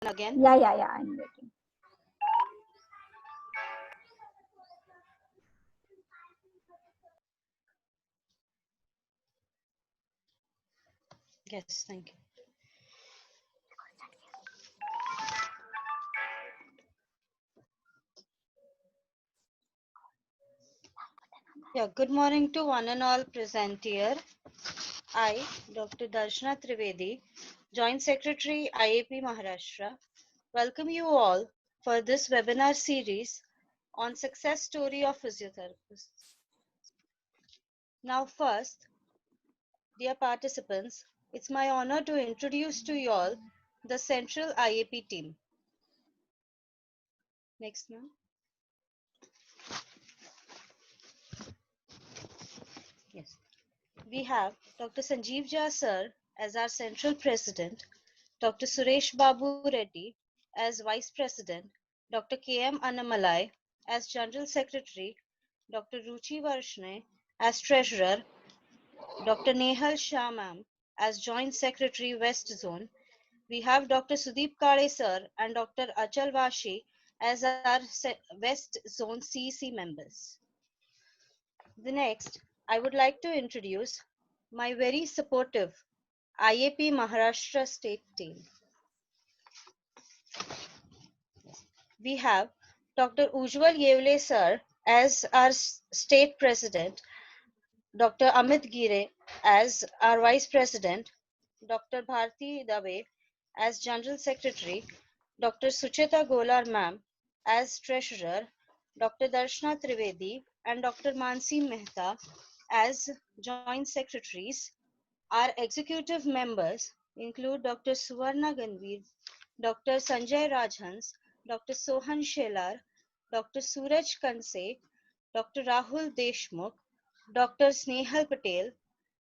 again? Yeah, I'm waiting. Yes, thank you. Yeah, good morning to one and all present here. I, Dr. Darshana Trivedi, Joint Secretary, IAP Maharashtra, welcome you all for this webinar series on success story of physiotherapists. Now first, dear participants, it's my honor to introduce to you all the central IAP team. Next, ma'am. Yes. We have Dr. Sanjeev Jha sir as our central president, Dr. Suresh Babu Reddy as vice president, Dr. K.M. Annamalai as general secretary, Dr. Ruchi Varshne as treasurer, Dr. Nehal Shah ma'am as joint secretary West Zone. We have Dr. Sudeep Kale sir and Dr. Achal Vashi as our West Zone CEC members. The next, I would like to introduce my very supportive IAP Maharashtra state team. We have Dr. Ujjwal Yevle sir as our state president, Dr. Amit Gire as our vice president, Dr. Bharti Dave as general secretary, Dr. Sucheta Golar ma'am as treasurer, Dr. Darshana Trivedi and Dr. Mansi Mehta as joint secretaries. Our executive members include Dr. Suvarna Ganvir, Dr. Sanjay Rajhans, Dr. Sohan Shelar, Dr. Suraj Kanse, Dr. Rahul Deshmukh, Dr. Snehal Patel,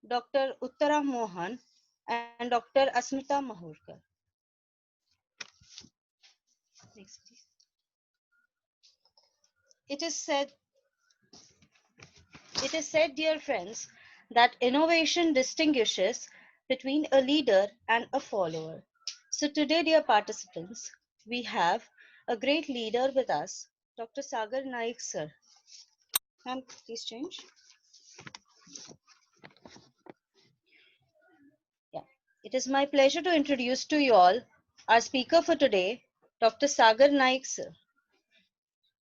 Dr. Uttara Mohan, and Dr. Asmita Mahurkar. Next, please. It is said, dear friends, that innovation distinguishes between a leader and a follower. So today, dear participants, we have a great leader with us, Dr. Sagar Naik sir. Ma'am, please change. Yeah. It is my pleasure to introduce to you all our speaker for today, Dr. Sagar Naik sir.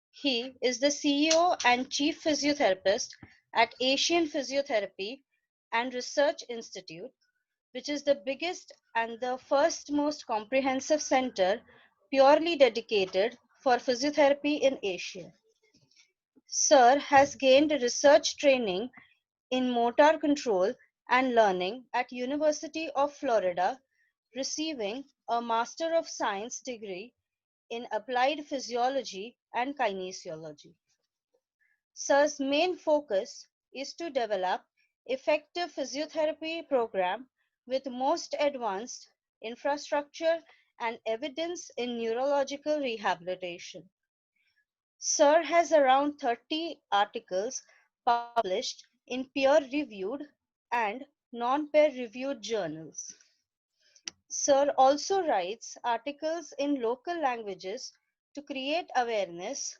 He is the CEO and Chief Physiotherapist at Asian Physiotherapy and Research Institute, which is the biggest and the first most comprehensive center purely dedicated for physiotherapy in Asia. Sir has gained research training in motor control and learning at University of Florida, receiving a Master of Science degree in applied physiology and kinesiology. Sir's main focus is to develop effective physiotherapy program with most advanced infrastructure and evidence in neurological rehabilitation. Sir has around 30 articles published in peer-reviewed and non-peer-reviewed journals. Sir also writes articles in local languages to create awareness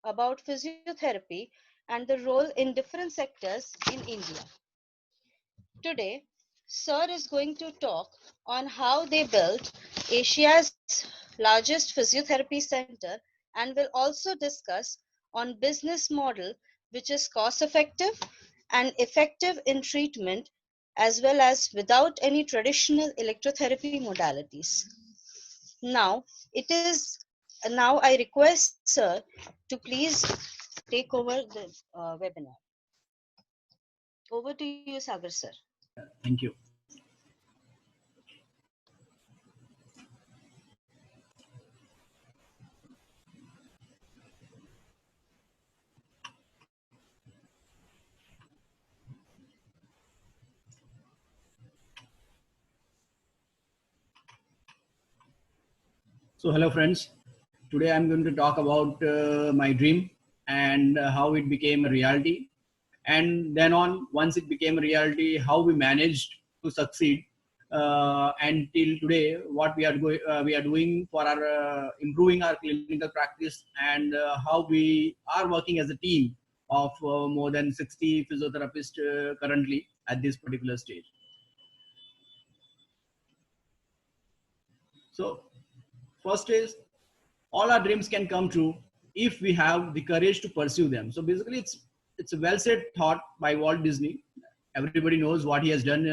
about physiotherapy and the role in different sectors in India. Today, Sir is going to talk on how they built Asia's largest physiotherapy center and will also discuss on business model which is cost effective and effective in treatment as well as without any traditional electrotherapy modalities. Now, now I request Sir to please take over the webinar. Over to you, Sagar sir. Thank you. So hello friends. Today I'm going to talk about my dream and how it became a reality. And then on, once it became a reality, how we managed to succeed and till today, what we are doing for our improving our clinical practice, and how we are working as a team of more than 60 physiotherapists currently at this particular stage. So first is, all our dreams can come true if we have the courage to pursue them. So basically, it's a well said thought by Walt Disney. Everybody knows what he has done.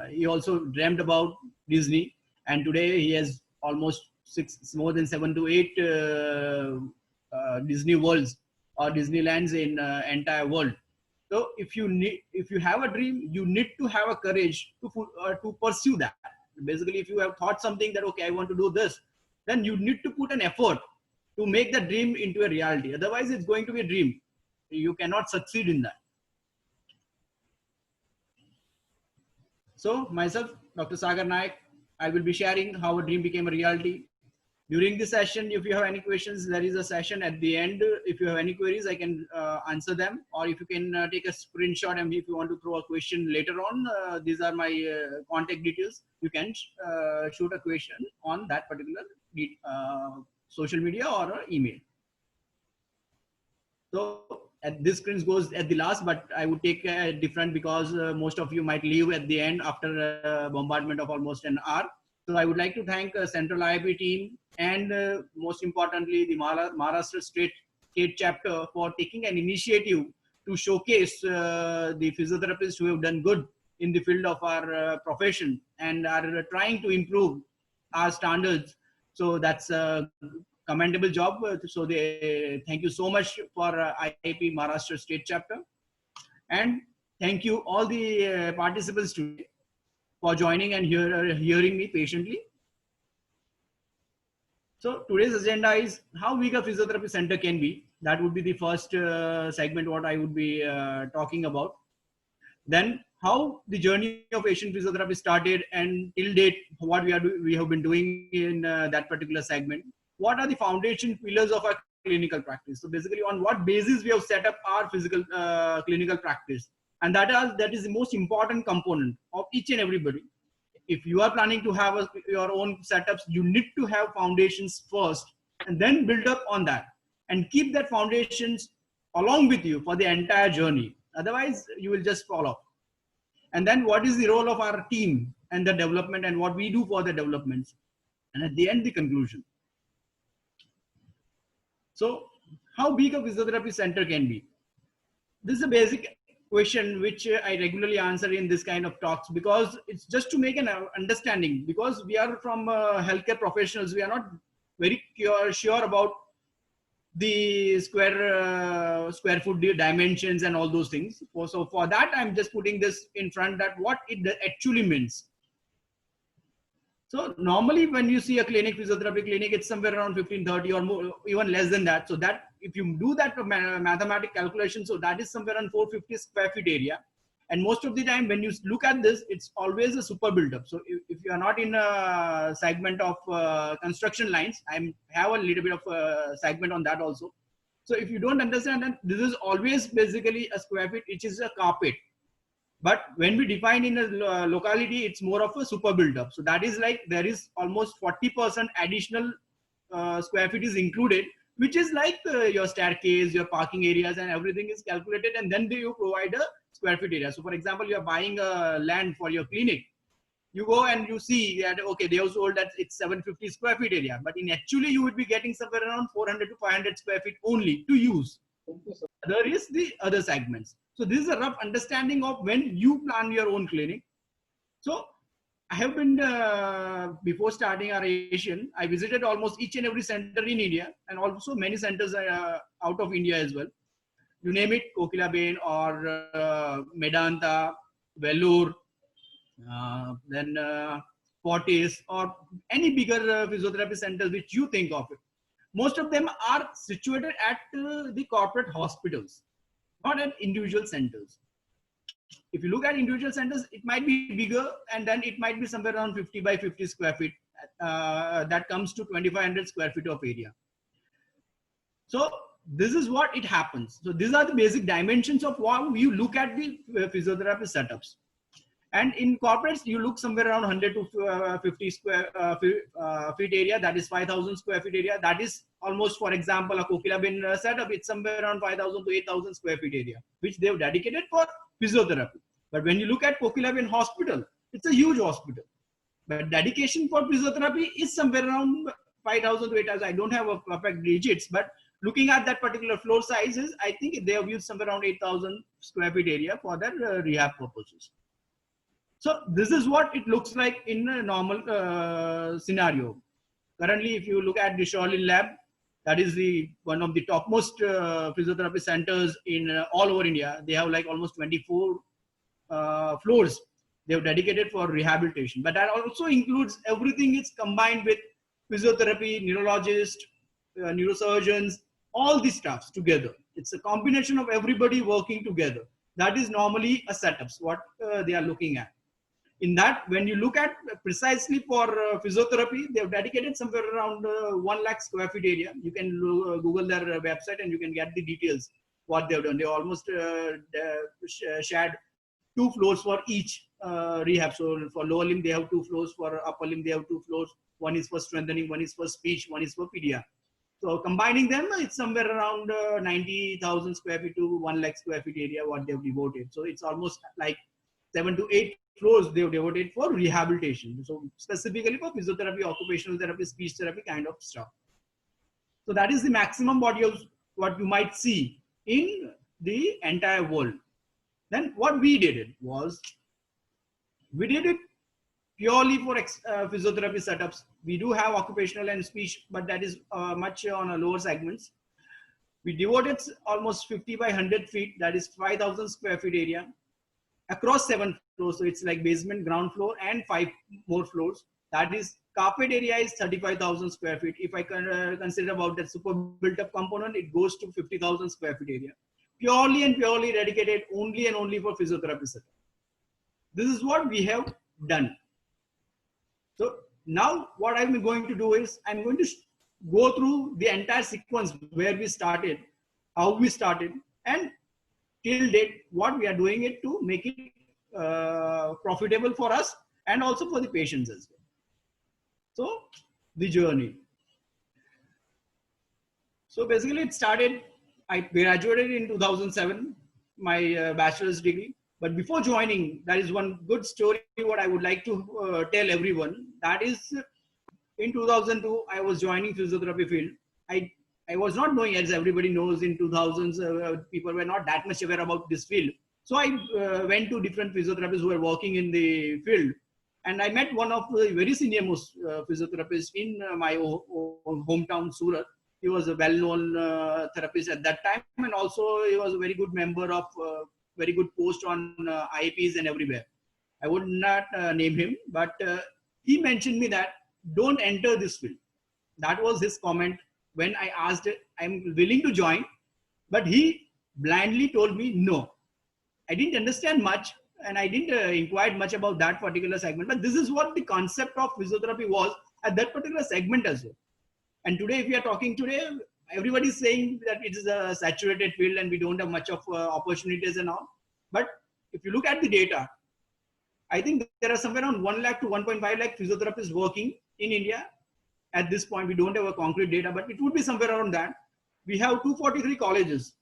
He also dreamt about Disney, and today he has almost more than 7 to 8 Disney worlds or Disneylands in entire world. So if you have a dream, you need to have a courage to pursue that. Basically, if you have thought something that, okay, I want to do this, then you need to put an effort to make the dream into a reality. Otherwise, it's going to be a dream. You cannot succeed in that. So myself, Dr. Sagar Naik, I will be sharing how a dream became a reality. During this session, if you have any questions, there is a session at the end. If you have any queries, I can answer them. Or if you can take a screenshot, and if you want to throw a question later on, these are my contact details. You can shoot a question on that particular social media or email. So this screen goes at the last, but I would take a different, because most of you might leave at the end after a bombardment of almost an hour. So I would like to thank Central IIP team, and most importantly, the Maharashtra State chapter for taking an initiative to showcase the physiotherapists who have done good in the field of our profession and are trying to improve our standards. So that's a commendable job. So thank you so much for IIP Maharashtra State chapter, and thank you all the participants today for joining and hearing me patiently. So today's agenda is how big a physiotherapy center can be. That would be the first segment what I would be talking about. Then how the journey of Asian physiotherapy started, and till date what we have been doing in that particular segment. What are the foundation pillars of our clinical practice? So basically, on what basis we have set up our physical clinical practice, and that is the most important component of each and everybody. If you are planning to have your own setups, you need to have foundations first, and then build up on that, and keep that foundations along with you for the entire journey. Otherwise, you will just fall off. And then what is the role of our team and the development, and what we do for the developments, and at the end, the conclusion. So how big a physiotherapy center can be? This is a basic question which I regularly answer in this kind of talks, because it's just to make an understanding, because we are from healthcare professionals. We are not very sure about the square foot dimensions and all those things. So for that, I'm just putting this in front, that what it actually means. So normally when you see a physiotherapy clinic, it's somewhere around 1530 or more, even less than that. So that if you do that mathematical calculation, so that is somewhere around 450 square feet area. And most of the time when you look at this, it's always a super build-up. So if you are not in a segment of construction lines, I have a little bit of a segment on that also. So if you don't understand that, this is always basically a square feet, which is a carpet. But when we define in a locality, it's more of a super build-up. So that is like there is almost 40% additional square feet is included, which is like your staircase, your parking areas, and everything is calculated, and then you provide a square feet area. So for example, you are buying a land for your clinic. You go and you see that, okay, they have sold that it's 750 square feet area, but in actually you would be getting somewhere around 400 to 500 square feet only to use. There is the other segments. So this is a rough understanding of when you plan your own clinic. So I have been, before starting our Asian, I visited almost each and every center in India, and also many centers out of India as well. You name it, Kokilaben or Medanta, Vellore, then Fortis, or any bigger physiotherapy centers which you think of it. Most of them are situated at the corporate hospitals, not at individual centers. If you look at individual centers, it might be bigger, and then it might be somewhere around 50 by 50 square feet. That comes to 2500 square feet of area. So this is what it happens. So these are the basic dimensions of how you look at the physiotherapy setups. And in corporates, you look somewhere around 100 to 50 square feet area. That is 5,000 square feet area. That is almost, for example, a Kokilabin setup. It's somewhere around 5,000 to 8,000 square feet area, which they've dedicated for physiotherapy. But when you look at Kokilabin Hospital, it's a huge hospital. But dedication for physiotherapy is somewhere around 5,000 to 8,000. I don't have a perfect digits, but looking at that particular floor sizes, I think they have used somewhere around 8,000 square feet area for their rehab purposes. So this is what it looks like in a normal scenario. Currently, if you look at the Shaolin Lab, that is one of the topmost physiotherapy centers in all over India. They have like almost 24 floors they have dedicated for rehabilitation. But that also includes everything. It's combined with physiotherapy, neurologists, neurosurgeons, all these stuffs together. It's a combination of everybody working together. That is normally a setup, what they are looking at. In that, when you look at precisely for physiotherapy, they have dedicated somewhere around 1 lakh square feet area. You can Google their website and you can get the details what they have done. They almost shared 2 floors for each rehab. So for lower limb, they have 2 floors. For upper limb, they have 2 floors. One is for strengthening, one is for speech, one is for pedia. So combining them, it's somewhere around 90,000 square feet to 1 lakh square feet area what they've devoted. So it's almost like 7 to 8 floors they've devoted for rehabilitation. So specifically for physiotherapy, occupational therapy, speech therapy kind of stuff. So that is the maximum what you might see in the entire world. Then what we did it was, we did it purely for physiotherapy setups. We do have occupational and speech, but that is much on a lower segments. We devoted almost 50 by 100 feet, that is 5,000 square feet area across 7 floors. So it's like basement, ground floor and 5 more floors. That is carpet area is 35,000 square feet. If I consider about that super built up component, it goes to 50,000 square feet area. Purely and purely dedicated only and only for physiotherapy setup. This is what we have done. So now what I'm going to do is I'm going to go through the entire sequence where we started, how we started, and till date what we are doing it to make it profitable for us and also for the patients as well. So the journey. So basically it started, I graduated in 2007, my bachelor's degree. But before joining, that is one good story what I would like to tell everyone. That is, in 2002, I was joining physiotherapy field. I was not knowing, as everybody knows, in 2000s, people were not that much aware about this field. So I went to different physiotherapists who were working in the field. And I met one of the very senior most physiotherapists in my hometown, Surat. He was a well-known therapist at that time. And also he was a very good member of very good post on IAPs and everywhere. I would not name him, but he mentioned me that don't enter this field. That was his comment when I asked, I'm willing to join, but he blindly told me no. I didn't understand much and I didn't inquire much about that particular segment, but this is what the concept of physiotherapy was at that particular segment as well. And today, if we are talking today, everybody is saying that it is a saturated field and we don't have much of opportunities and all. But if you look at the data, I think there are somewhere around 1 lakh to 1.5 lakh physiotherapists working in India. At this point, we don't have a concrete data, but it would be somewhere around that. We have 243 colleges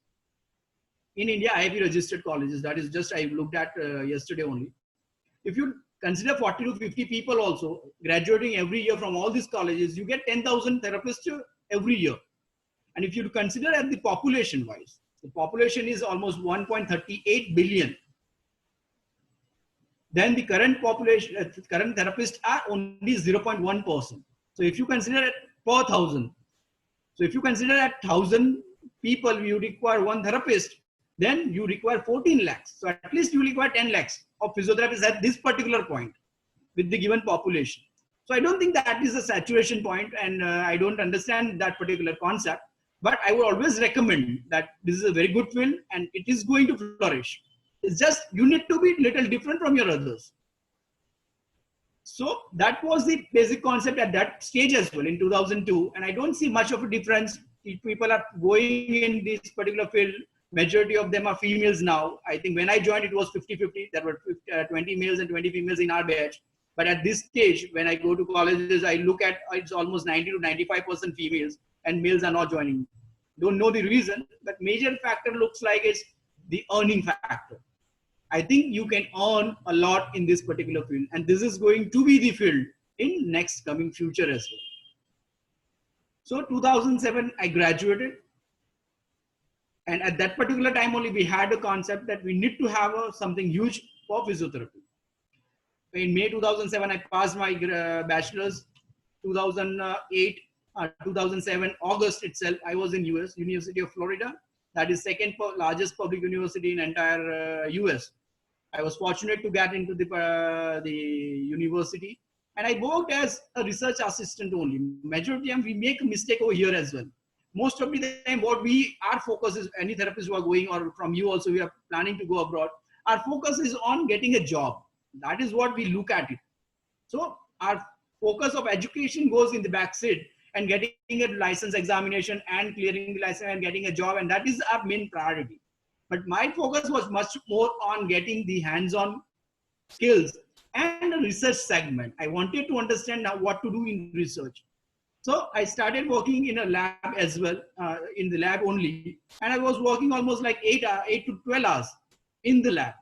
in India, IAP registered colleges. That is just, I looked at yesterday only. If you consider 40 to 50 people also graduating every year from all these colleges, you get 10,000 therapists every year. And if you consider at the population wise, the population is almost 1.38 billion. Then the current population, current therapists are only 0.1%. So if you consider it per 1,000, so if you consider at 1,000 people, you require one therapist, then you require 14 lakhs. So at least you require 10 lakhs of physiotherapists at this particular point with the given population. So I don't think that is a saturation point, and I don't understand that particular concept. But I would always recommend that this is a very good field and it is going to flourish. It's just you need to be little different from your others. So that was the basic concept at that stage as well in 2002. And I don't see much of a difference if people are going in this particular field Majority of them are females now. I think when I joined, it was 50-50. There were 20 males and 20 females in our batch. But at this stage, when I go to colleges, I look at it's almost 90 to 95% females, and males are not joining. Don't know the reason, but major factor looks like it's the earning factor. I think you can earn a lot in this particular field, and this is going to be the field in next coming future as well. So 2007, I graduated. And at that particular time only, we had a concept that we need to have something huge for physiotherapy. In May 2007, I passed my bachelor's. 2008, 2007, August itself, I was in US, University of Florida. That is second largest public university in entire US. I was fortunate to get into the university. And I worked as a research assistant only. Majority of time, we make a mistake over here as well. Most of the time, our focus is, any therapists who are going, or from you also, we are planning to go abroad, our focus is on getting a job. That is what we look at it. So our focus of education goes in the back seat, and getting a license examination and clearing the license and getting a job. And that is our main priority. But my focus was much more on getting the hands-on skills and a research segment. I wanted to understand now what to do in research. So I started working in a lab as well, in the lab only. And I was working almost like 8 to 12 hours in the lab,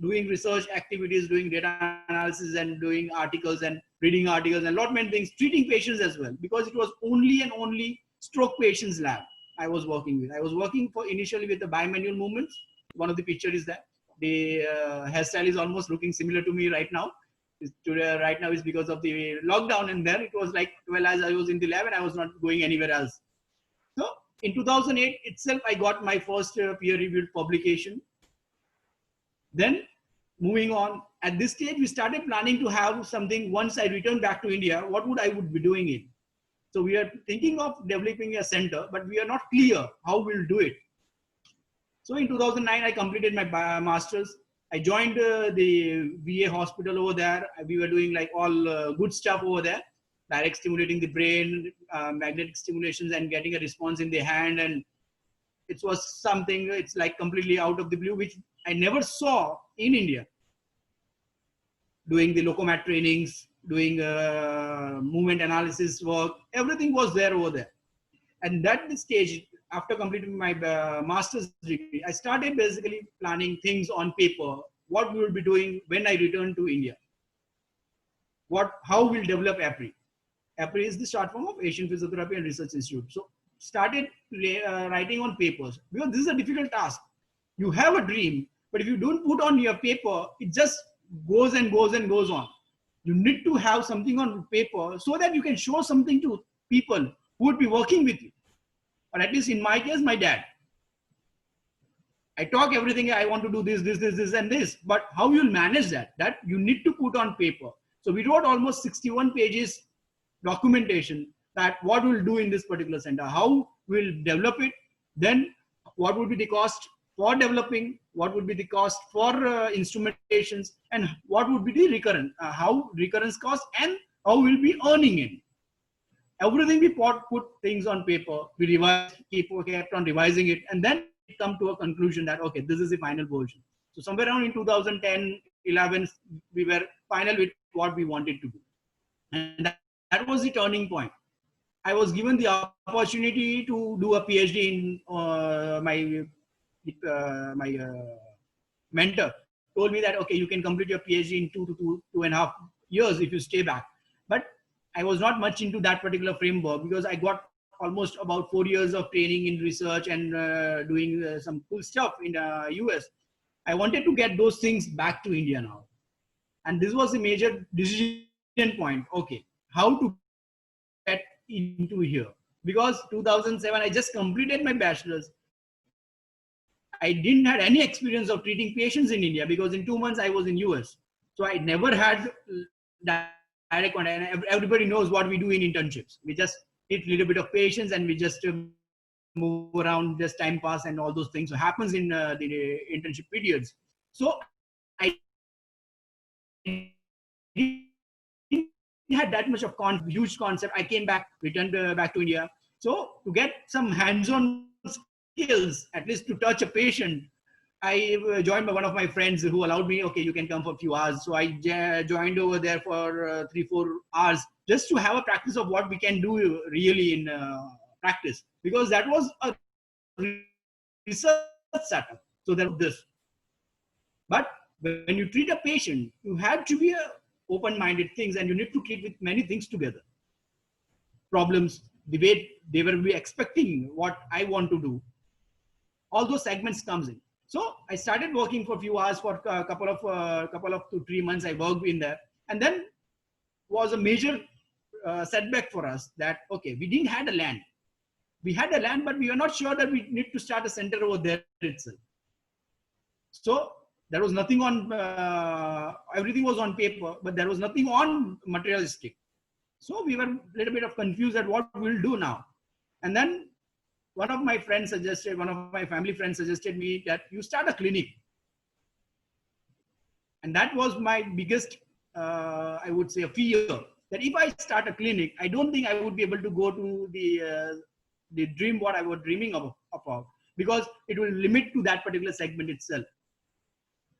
doing research activities, doing data analysis, and doing articles and reading articles and a lot many things, treating patients as well, because it was only and only stroke patients lab I was working with. I was working for initially with the bimanual movements. One of the pictures is that the hairstyle is almost looking similar to me right now. Right now is because of the lockdown, and then it was like 12 hours I was in the lab and I was not going anywhere else. So in 2008 itself, I got my first peer-reviewed publication. Then moving on, at this stage, we started planning to have something. Once I returned back to India, what would I be doing it? So we are thinking of developing a center, but we are not clear how we'll do it. So in 2009, I completed my master's. I joined the VA hospital over there. We were doing like all good stuff over there, direct stimulating the brain, magnetic stimulations, and getting a response in the hand. And it was something, it's like completely out of the blue, which I never saw in India. Doing the Lokomat trainings, doing movement analysis work, everything was there over there. And that stage, after completing my master's degree, I started basically planning things on paper, what we will be doing when I return to India. How we'll develop APRI. APRI is the short form of Asian Physiotherapy and Research Institute. So started writing on papers, because this is a difficult task. You have a dream, but if you don't put on your paper, it just goes and goes and goes on. You need to have something on paper so that you can show something to people who would be working with you. Or at least in my case, my dad. I talk everything, I want to do this, and this. But how you'll manage that? That you need to put on paper. So we wrote almost 61 pages documentation that what we'll do in this particular center, how we'll develop it, then what would be the cost for developing, what would be the cost for instrumentations, and what would be the recurrence cost, and how we'll be earning it. Everything we put things on paper, we revised, kept on revising it, and then come to a conclusion that, okay, this is the final version. So somewhere around in 2010, 11, we were final with what we wanted to do. And that was the turning point. I was given the opportunity to do a PhD in my mentor told me that, okay, you can complete your PhD in 2.5 years if you stay back. But I was not much into that particular framework, because I got almost about 4 years of training in research and doing some cool stuff in the US. I wanted to get those things back to India now. And this was a major decision point. Okay, how to get into here? Because 2007, I just completed my bachelor's. I didn't have any experience of treating patients in India, because in 2 months I was in US. So I never had direct contact. Everybody knows what we do in internships. We just treat a little bit of patients and we just move around, just time pass and all those things. So happens in the internship periods. So I didn't have that much of huge concept. I came back, returned back to India. So to get some hands-on skills, at least to touch a patient, I joined one of my friends who allowed me, okay, you can come for a few hours. So I joined over there for 3-4 hours just to have a practice of what we can do really in practice, because that was a research setup. So there was this. But when you treat a patient, you have to be open-minded things, and you need to treat with many things together. Problems, the way they will be expecting what I want to do. All those segments comes in. So I started working for a few hours for a couple of 2 3 months. I worked in there, and then was a major setback for us that, okay, we didn't have a land. We had a land, but we were not sure that we need to start a center over there itself. So there was nothing on, everything was on paper, but there was nothing on materialistic. So we were a little bit of confused at what we'll do now. And then one of my family friends suggested me that you start a clinic. And that was my biggest, I would say, a fear, that if I start a clinic, I don't think I would be able to go to the dream what I was dreaming about, because it will limit to that particular segment itself.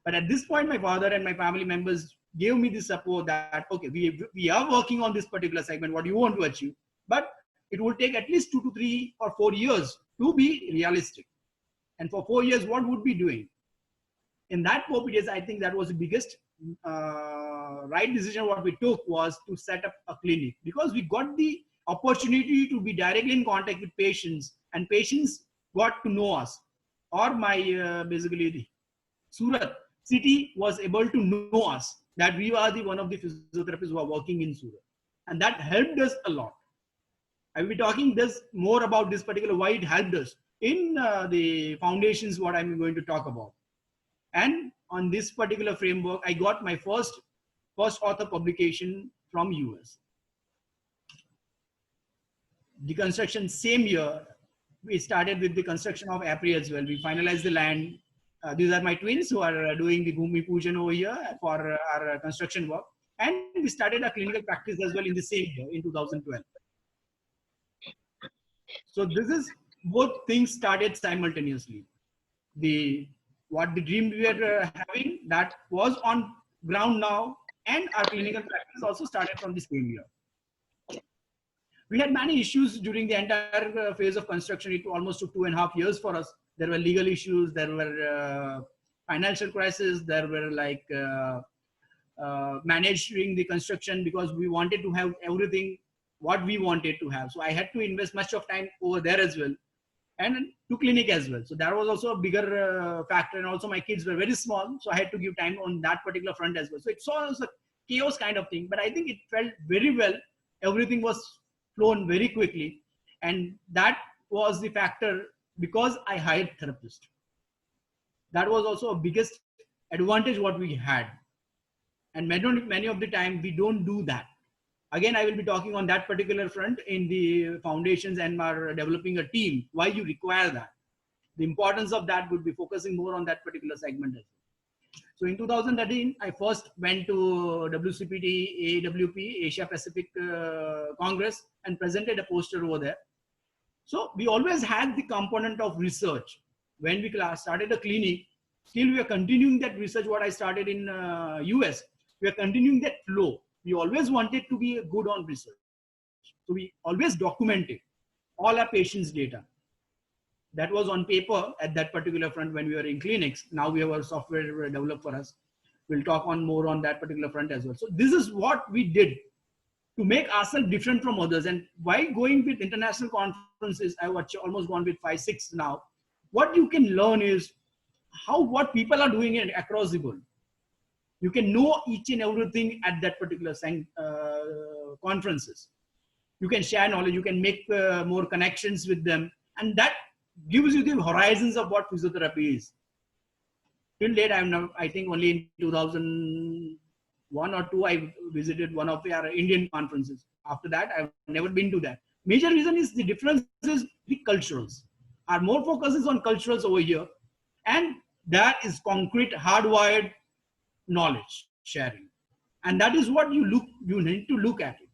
But at this point, my father and my family members gave me the support that, okay, we are working on this particular segment, what you want to achieve, but it will take at least 2 to 3 or 4 years to be realistic. And for 4 years, what would be doing? In that 4 years, I think that was the biggest right decision what we took, was to set up a clinic, because we got the opportunity to be directly in contact with patients, and patients got to know us. Or my basically the Surat city was able to know us, that we are the one of the physiotherapists who are working in Surat, and that helped us a lot. I will be talking this more about this particular, why it helped us in the foundations, what I'm going to talk about. And on this particular framework, I got my first author publication from US. The construction same year, we started with the construction of APRI as well. We finalized the land. These are my twins who are doing the Bhumi Pujan over here for our construction work. And we started a clinical practice as well in the same year, in 2012. So this is, both things started simultaneously. What the dream we were having, that was on ground now, and our clinical practice also started from the same year. We had many issues during the entire phase of construction. It almost took 2.5 years for us. There were legal issues, there were financial crises, there were like managing the construction, because we wanted to have everything what we wanted to have. So I had to invest much of time over there as well, and to clinic as well. So that was also a bigger factor. And also my kids were very small, so I had to give time on that particular front as well. So it was a chaos kind of thing, but I think it felt very well. Everything was flown very quickly, and that was the factor, because I hired therapist. That was also a biggest advantage what we had, and many of the time we don't do that. Again, I will be talking on that particular front in the foundations and are developing a team, why you require that. The importance of that would be focusing more on that particular segment as well. So in 2013, I first went to WCPT AWP, Asia Pacific Congress, and presented a poster over there. So we always had the component of research. When we started a clinic, still we are continuing that research what I started in US. We are continuing that flow. We always wanted to be good on research. So we always documented all our patients' data. That was on paper at that particular front when we were in clinics. Now we have a software developed for us. We'll talk on more on that particular front as well. So this is what we did to make ourselves different from others. And why going with international conferences, I've almost gone with 5, 6 now. What you can learn is what people are doing across the world. You can know each and everything at that particular conferences. You can share knowledge, you can make more connections with them, and that gives you the horizons of what physiotherapy is. Till date, I think only in 2001 or 2, I visited one of our Indian conferences. After that, I've never been to that. Major reason is the difference is the culturals. Our more focus is on culturals over here, and that is concrete, hardwired knowledge sharing, and that is what you need to look at it,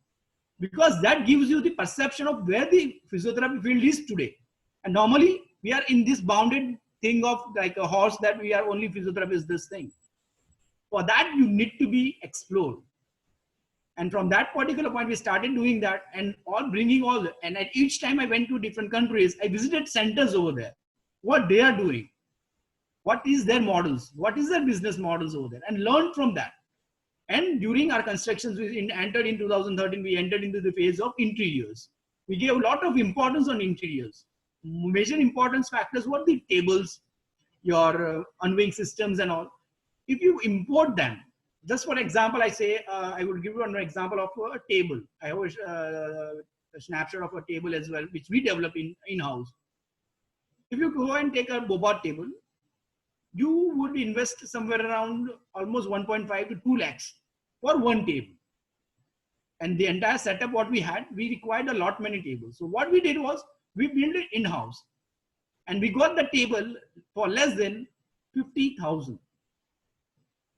because that gives you the perception of where the physiotherapy field is today. And normally We are in this bounded thing of like a horse that we are only physiotherapists, this thing. For that, you need to be explored. And from that particular point, we started doing that and bringing all. And at each time I went to different countries, I visited centers over there, what they are doing, what is their models, what is their business models over there, and learned from that. And during our constructions, we entered in 2013, we entered into the phase of interiors. We gave a lot of importance on interiors. Major importance factors were the tables, your unwing systems and all. If you import them, just for example, I say, I will give you an example of a table. I have a snapshot of a table as well, which we develop in-house. If you go and take a Bobot table, you would invest somewhere around almost 1.5 to 2 lakhs for one table. And the entire setup what we had, we required a lot many tables. So what we did was, we built it in-house. And we got the table for less than 50,000,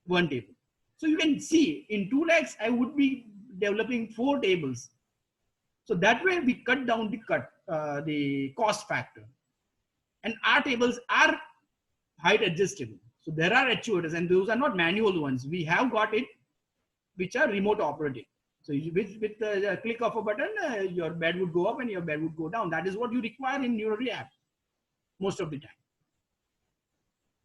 one table. So you can see in 2 lakhs, I would be developing 4 tables. So that way we cut down the cost factor. And our tables are height adjustable. So there are actuators, and those are not manual ones. We have got it, which are remote operating. So with the click of a button, your bed would go up and your bed would go down. That is what you require in neuro rehab most of the time.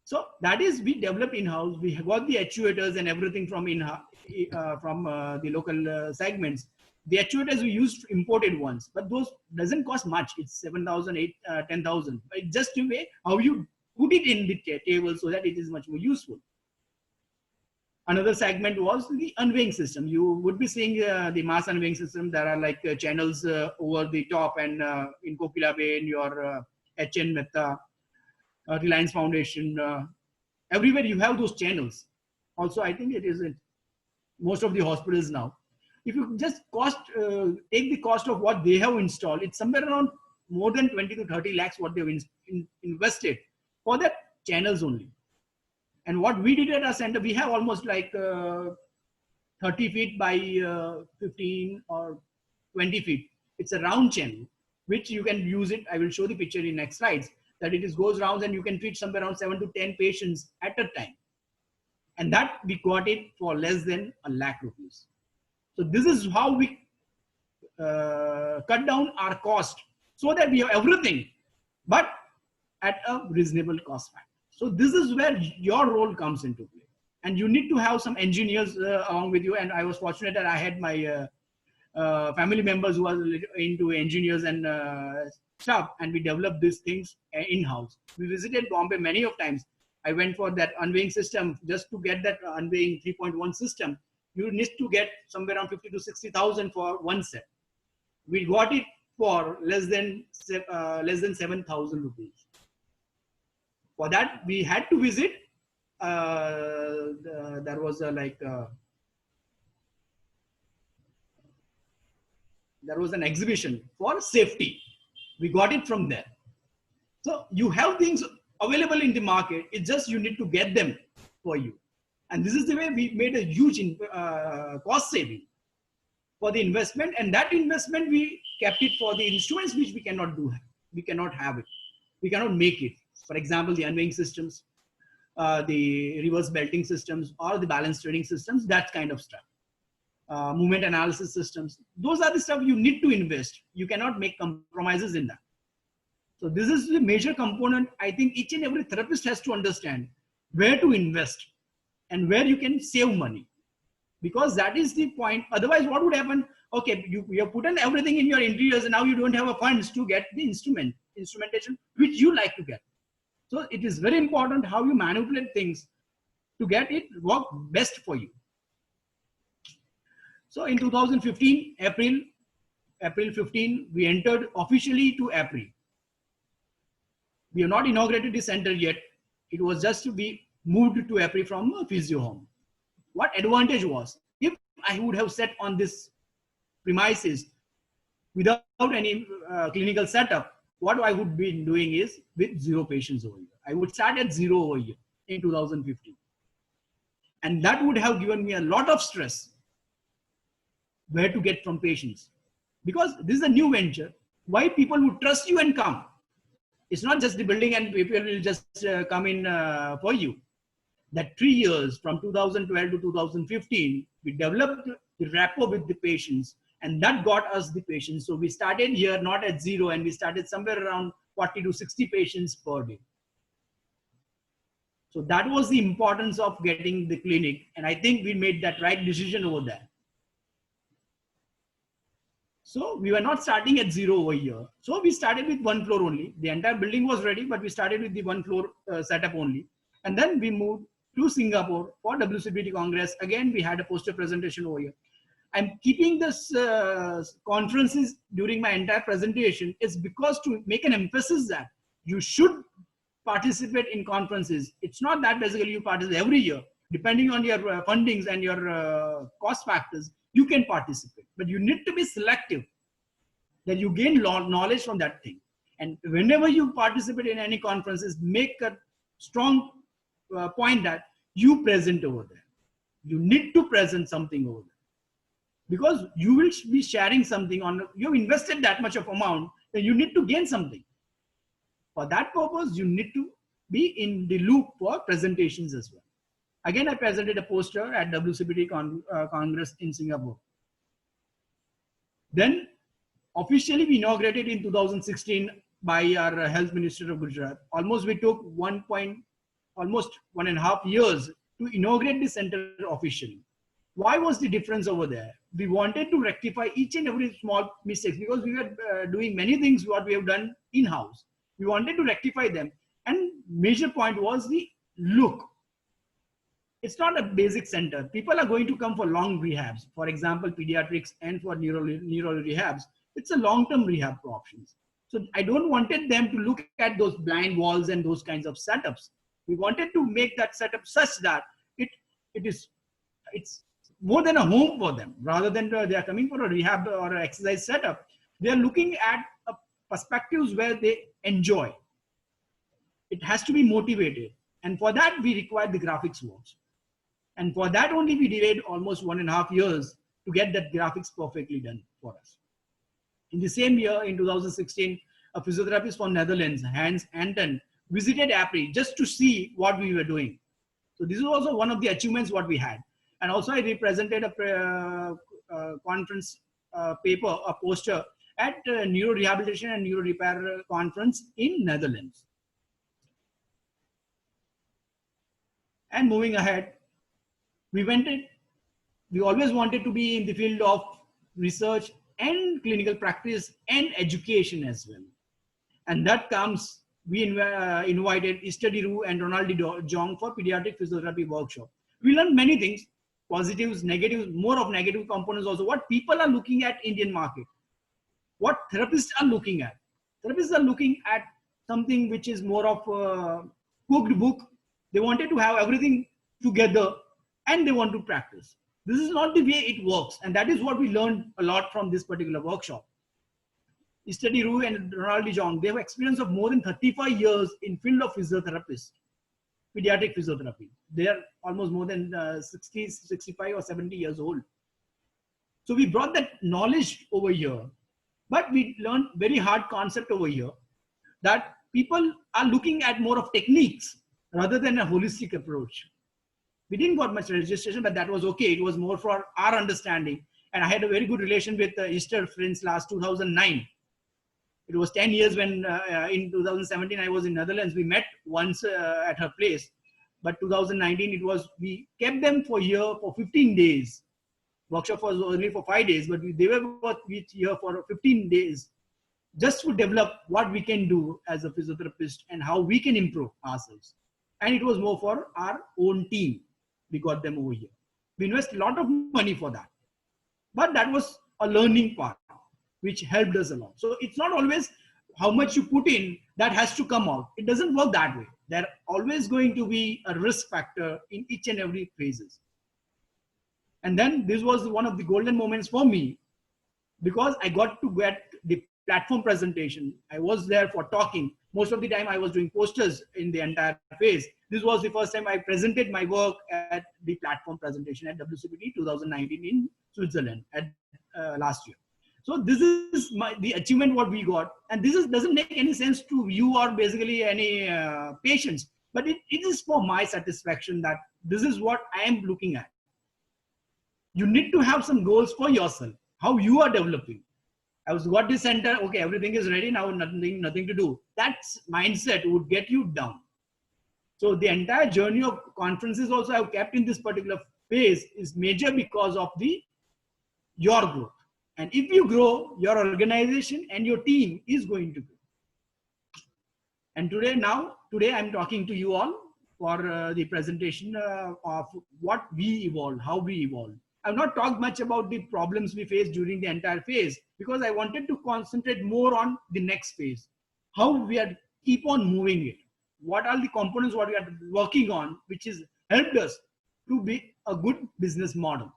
So that is, we developed in-house. We got the actuators and everything from the local segments. The actuators we used imported ones, but those doesn't cost much. It's 7,000, 10,000. But just a way how you put it in the table so that it is much more useful. Another segment was the unweighing system. You would be seeing the mass unweighing system. There are like channels over the top, and in Kokila Bay, in your HN Mehta, Reliance Foundation, everywhere you have those channels. Also, I think it is in most of the hospitals now. If you just take the cost of what they have installed, it's somewhere around more than 20 to 30 lakhs what they've invested for that channels only. And what we did at our center, we have almost like 30 feet by 15 or 20 feet. It's a round channel, which you can use it. I will show the picture in next slides, that it goes round and you can treat somewhere around 7 to 10 patients at a time. And that we got it for less than ₹1 lakh. So this is how we cut down our cost so that we have everything, but at a reasonable cost factor. So this is where your role comes into play. And you need to have some engineers along with you. And I was fortunate that I had my family members who are into engineers and stuff. And we developed these things in-house. We visited Bombay many of times. I went for that unweighing system. Just to get that unweighing 3.1 system, you need to get somewhere around 50 to 60,000 for one set. We got it for less than 7,000 rupees. For that, we had to visit. There was there was an exhibition for safety. We got it from there. So you have things available in the market. It's just you need to get them for you. And this is the way we made a huge cost saving for the investment. And that investment, we kept it for the instruments which we cannot do. We cannot have it. We cannot make it. For example, the unweighing systems, the reverse belting systems, or the balance training systems, that kind of stuff. Movement analysis systems. Those are the stuff you need to invest. You cannot make compromises in that. So this is the major component. I think each and every therapist has to understand where to invest and where you can save money, because that is the point. Otherwise, what would happen? Okay, you have put in everything in your interiors, and now you don't have a funds to get the instrumentation which you like to get. So it is very important how you manipulate things to get it work best for you. So in 2015, April 15, we entered officially to APRI. We have not inaugurated the center yet. It was just to be moved to APRI from Physio Home. What advantage was, if I would have set on this premises without any clinical setup, what I would be doing is with 0 patients over here. I would start at 0 over here in 2015. And that would have given me a lot of stress where to get from patients. Because this is a new venture. Why people would trust you and come? It's not just the building and people will just come in for you. That 3 years from 2012 to 2015, we developed the rapport with the patients, and that got us the patients. So we started here not at zero, and we started somewhere around 40 to 60 patients per day. So that was the importance of getting the clinic, and I think we made that right decision over there. So we were not starting at zero over here. So we started with 1 floor only. The entire building was ready, but we started with the 1 floor setup only. And then we moved to Singapore for WCPT Congress. Again, we had a poster presentation over here. I'm keeping this conferences during my entire presentation is because to make an emphasis that you should participate in conferences. It's not that basically you participate every year. Depending on your fundings and your cost factors, you can participate. But you need to be selective that you gain knowledge from that thing. And whenever you participate in any conferences, make a strong point that you present over there. You need to present something over there. Because you will be sharing something on, you've invested that much of amount, then you need to gain something. For that purpose, you need to be in the loop for presentations as well. Again, I presented a poster at WCPT Congress in Singapore. Then officially we inaugurated in 2016 by our Health Minister of Gujarat. Almost we took almost 1.5 years to inaugurate the center officially. Why was the difference over there? We wanted to rectify each and every small mistakes because we were doing many things what we have done in-house. We wanted to rectify them. And major point was the look. It's not a basic center. People are going to come for long rehabs. For example, pediatrics and for neuro rehabs. It's a long-term rehab options. So I don't wanted them to look at those blind walls and those kinds of setups. We wanted to make that setup such that it's more than a home for them. Rather than they are coming for a rehab or an exercise setup, they are looking at perspectives where they enjoy. It has to be motivated. And for that, we require the graphics works. And for that only, we delayed almost 1.5 years to get that graphics perfectly done for us. In the same year, in 2016, a physiotherapist from Netherlands, Hans Anton, visited APRI just to see what we were doing. So this is also one of the achievements what we had. And also I represented a conference paper, a poster at Neuro Rehabilitation and Neuro Repair Conference in Netherlands. And moving ahead, we always wanted to be in the field of research and clinical practice and education as well. And that comes, we invited Istadi Roo and Ronald de Jong for pediatric physiotherapy workshop. We learned many things, positives, negatives, more of negative components also, what people are looking at Indian market, what therapists are looking at. Therapists are looking at something which is more of a cooked book. They wanted to have everything together and they want to practice. This is not the way it works. And that is what we learned a lot from this particular workshop. Istadi Roo and Ronald de Jong, they have experience of more than 35 years in field of physiotherapists, pediatric physiotherapy. They are almost more than 60, 65 or 70 years old. So we brought that knowledge over here, but we learned very hard concept over here that people are looking at more of techniques rather than a holistic approach. We didn't got much registration, but that was okay. It was more for our understanding. And I had a very good relation with Esther Friends last 2009. It was 10 years when in 2017 I was in Netherlands. We met once at her place. But 2019 we kept them for here for 15 days. Workshop was only for 5 days, but they were here for 15 days just to develop what we can do as a physiotherapist and how we can improve ourselves. And it was more for our own team. We got them over here. We invest a lot of money for that. But that was a learning part, which helped us a lot. So it's not always how much you put in that has to come out. It doesn't work that way. There always going to be a risk factor in each and every phases. And then this was one of the golden moments for me because I got to get the platform presentation. I was there for talking. Most of the time I was doing posters in the entire phase. This was the first time I presented my work at the platform presentation at WCPT 2019 in Switzerland last year. So this is the achievement what we got, and doesn't make any sense to you or basically any patients, but it is for my satisfaction that this is what I am looking at. You need to have some goals for yourself, how you are developing. I was got this center, okay, everything is ready now, nothing to do. That mindset would get you down. So the entire journey of conferences also I've kept in this particular phase is major because of your growth. And if you grow, your organization and your team is going to grow. And today I'm talking to you all for the presentation of what we evolved, how we evolved. I've not talked much about the problems we faced during the entire phase because I wanted to concentrate more on the next phase, how we are keep on moving it. What are the components what we are working on, which has helped us to be a good business model.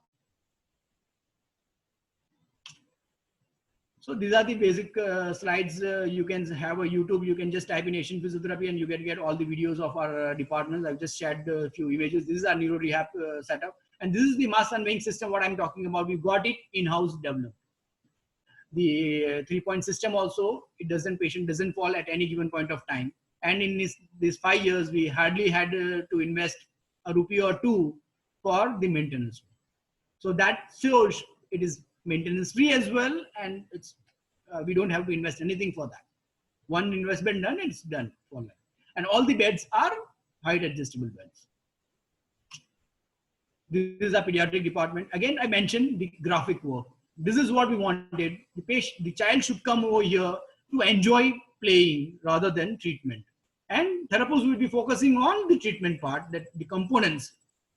So these are the basic slides. You can have a YouTube, you can just type in Asian Physiotherapy and you can get all the videos of our departments. I've just shared a few images. This is our neuro rehab setup. And this is the mass conveying system, what I'm talking about. We got it in-house developed. The 3-point system also, patient doesn't fall at any given point of time. And in these 5 years, we hardly had to invest a rupee or two for the maintenance. So that shows it is maintenance free as well, and it's we don't have to invest anything for that. One investment done, it's done for life. And all the beds are height adjustable beds. This is a pediatric department. Again, I mentioned the graphic work. This is what we wanted. The child should come over here to enjoy playing rather than treatment. And therapists will be focusing on the treatment part, that the components,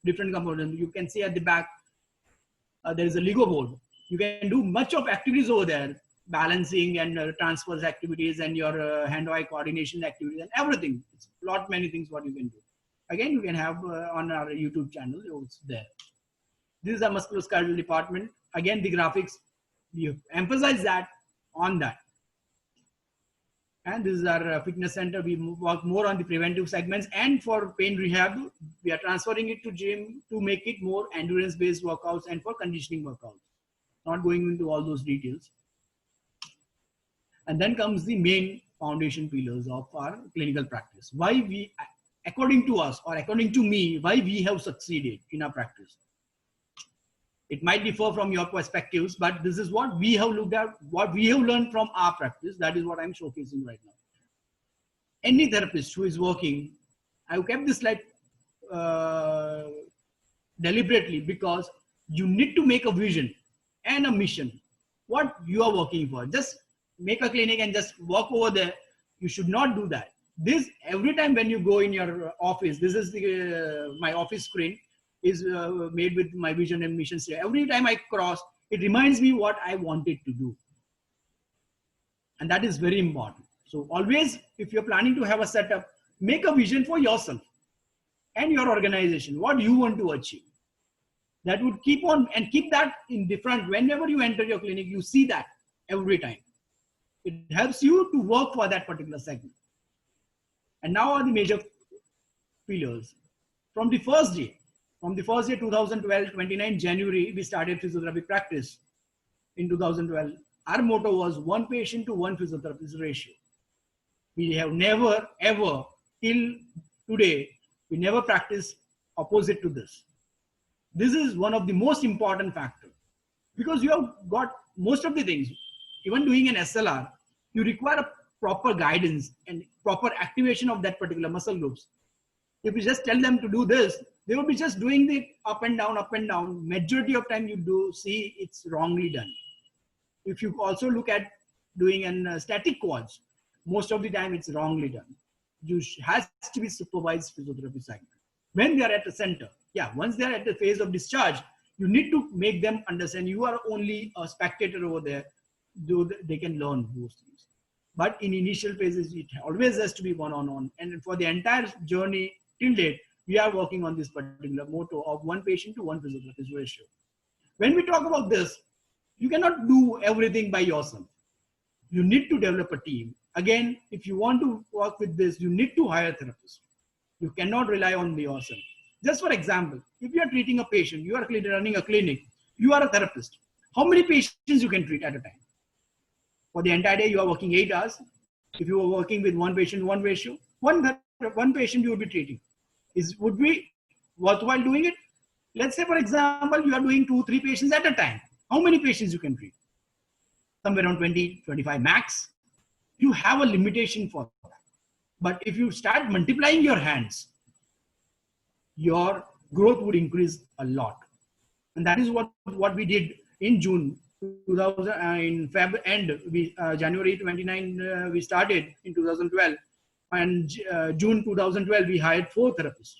different components. You can see at the back, there is a Lego board. You can do much of activities over there, balancing and transfers activities and your hand-eye coordination activities and everything. It's many things what you can do. Again, you can have on our YouTube channel, it's there. This is a musculoskeletal department. Again, the graphics, we emphasize that on that. And this is our fitness center. We work more on the preventive segments, and for pain rehab, we are transferring it to gym to make it more endurance-based workouts and for conditioning workouts. Not going into all those details. And then comes the main foundation pillars of our clinical practice. Why we, according to us or according to me, why we have succeeded in our practice. It might differ from your perspectives, but this is what we have looked at, what we have learned from our practice. That is what I'm showcasing right now. Any therapist who is working, I've kept this slide deliberately because you need to make a vision and a mission, what you are working for. Just make a clinic and just walk over there. You should not do that. This, every time when you go in your office, this is the my office screen is made with my vision and mission. Every time I cross, it reminds me what I wanted to do. And that is very important. So always, if you're planning to have a setup, make a vision for yourself and your organization, what you want to achieve. That would keep on and keep that in different, whenever you enter your clinic, you see that every time. It helps you to work for that particular segment. And now are the major pillars. From the first day, 2012, 29 January, we started physiotherapy practice. In 2012, our motto was 1 patient to 1 physiotherapist ratio. We have never, ever, till today, we never practiced opposite to this. This is one of the most important factors because you have got most of the things. Even doing an SLR, you require a proper guidance and proper activation of that particular muscle groups. If you just tell them to do this, they will be just doing the up and down, up and down. Majority of time you do see it's wrongly done. If you also look at doing an static quads, most of the time it's wrongly done. You has to be supervised physiotherapy segment. When they are at the center, yeah, once they are at the phase of discharge, you need to make them understand you are only a spectator over there, though they can learn those things. But in initial phases, it always has to be one-on-one. And for the entire journey till date, we are working on this particular motto of 1 patient to 1 physiotherapist ratio. When we talk about this, you cannot do everything by yourself. You need to develop a team. Again, if you want to work with this, you need to hire therapists. You cannot rely on yourself. Just for example, if you are treating a patient, you are running a clinic, you are a therapist. How many patients you can treat at a time? For the entire day, you are working 8 hours. If you are working with one patient, one ratio, one patient you will be treating. Would be worthwhile doing it? Let's say, for example, you are doing 2-3 patients at a time. How many patients you can treat? Somewhere around 20, 25 max. You have a limitation for that. But if you start multiplying your hands, your growth would increase a lot. And that is what we did in June 2000, in Feb end, January 29, we started in 2012. And June 2012, we hired 4 therapists.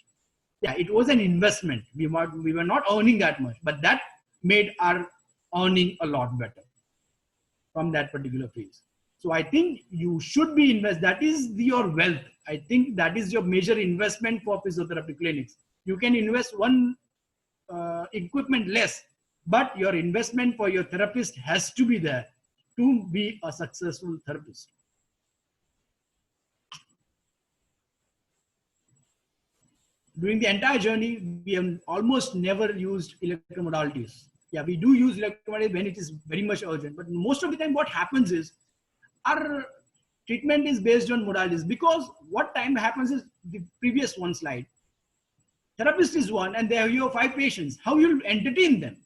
Yeah, it was an investment. We were not earning that much, but that made our earning a lot better from that particular phase. So I think you should be invest. That is your wealth. I think that is your major investment for physiotherapy clinics. You can invest one equipment less, but your investment for your therapist has to be there to be a successful therapist. During the entire journey, we have almost never used electromodalities. Yeah, we do use electromodalities when it is very much urgent, but most of the time what happens is our treatment is based on modalities, because what time happens is the previous one slide. Therapist is one and there you have 5 patients. How you entertain them?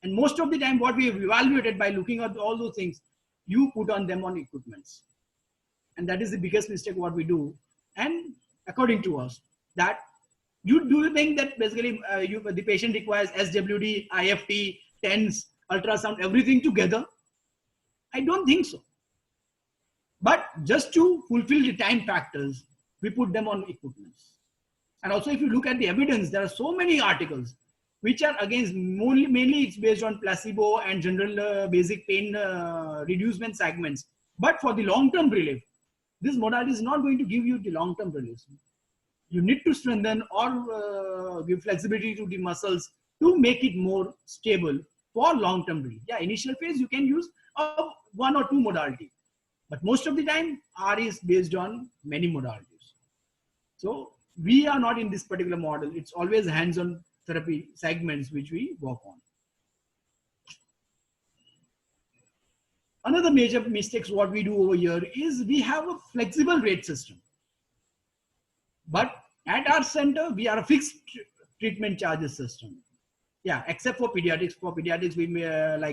And most of the time what we have evaluated by looking at all those things, you put on them on equipments. And that is the biggest mistake what we do. And according to us, that you think that basically the patient requires SWD, IFT, TENS, ultrasound, everything together? I don't think so. But just to fulfill the time factors, we put them on equipments. And also if you look at the evidence, there are so many articles which are against, mainly it's based on placebo and general basic pain reducement segments. But for the long-term relief, this modality is not going to give you the long-term relief. You need to strengthen or give flexibility to the muscles to make it more stable for long-term relief. Yeah, initial phase you can use 1 or 2 modalities. But most of the time, R is based on many modalities. So we are not in this particular model. It's always hands-on therapy segments which we work on. Another major mistakes what we do over here is we have a flexible rate system. But at our center, we are a fixed treatment charges system. Yeah, except for pediatrics. For pediatrics, we may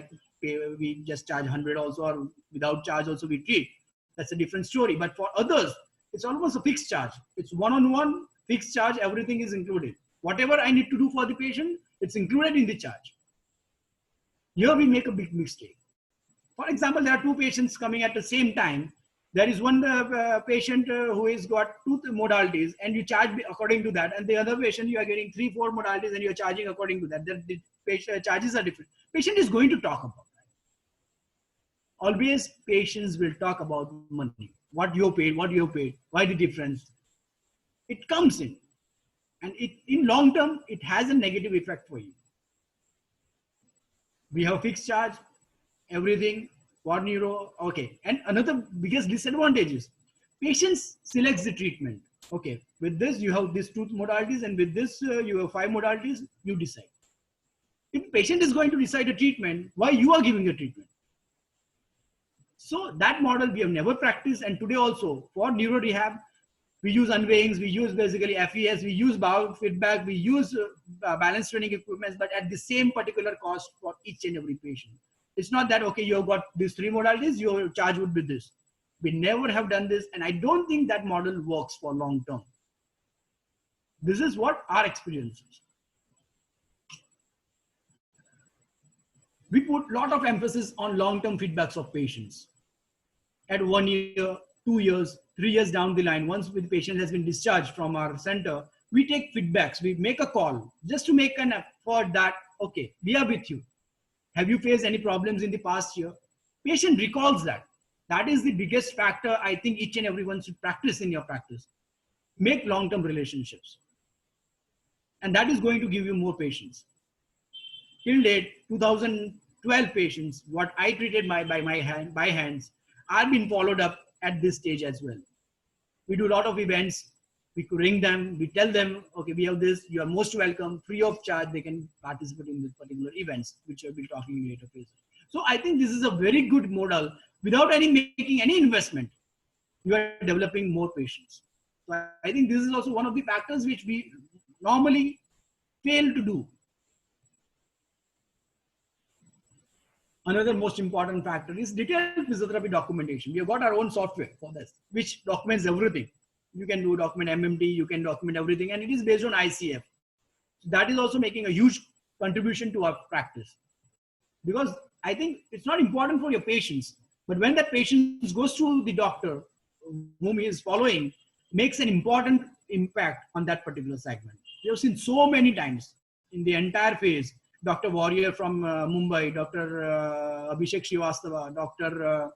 we just charge 100 also, or without charge also we treat. That's a different story. But for others, it's almost a fixed charge. It's one-on-one, fixed charge, everything is included. Whatever I need to do for the patient, it's included in the charge. Here we make a big mistake. For example, there are 2 patients coming at the same time. There is one patient who has got 2 modalities and you charge according to that. And the other patient, you are getting 3-4 modalities and you're charging according to that. The patient charges are different. Patient is going to talk about that. Always patients will talk about money. What you paid, why the difference. It comes in. And in long term, it has a negative effect for you. We have a fixed charge, everything. For neuro, okay. And another biggest disadvantage is patients selects the treatment. Okay, with this you have these 2 modalities, and with this you have 5 modalities. You decide. If patient is going to decide a treatment, why you are giving a treatment? So that model we have never practiced, and today also for neuro rehab, we use unweighings, we use basically FES, we use biofeedback, we use balance training equipment, but at the same particular cost for each and every patient. It's not that, okay, you've got these 3 modalities, your charge would be this. We never have done this, and I don't think that model works for long term. This is what our experience is. We put a lot of emphasis on long-term feedbacks of patients. At 1 year, 2 years, 3 years down the line, once the patient has been discharged from our center, we take feedbacks. We make a call just to make an effort that, okay, we are with you. Have you faced any problems in the past year? Patient recalls that. That is the biggest factor I think each and everyone should practice in your practice. Make long-term relationships. And that is going to give you more patients. Till date, 2012 patients, what I treated by hands, are being followed up at this stage as well. We do a lot of events. We could ring them, we tell them, okay, we have this, you are most welcome, free of charge, they can participate in this particular events, which I will be talking in later phases. So I think this is a very good model without making any investment, you are developing more patients. So I think this is also one of the factors which we normally fail to do. Another most important factor is detailed physiotherapy documentation. We have got our own software for this, which documents everything. You can document MMT, you can document everything, and it is based on ICF. So that is also making a huge contribution to our practice. Because I think it's not important for your patients, but when that patient goes to the doctor whom he is following, makes an important impact on that particular segment. We have seen so many times in the entire phase, Dr. Warrior from Mumbai, Dr. Abhishek Srivastava, Dr.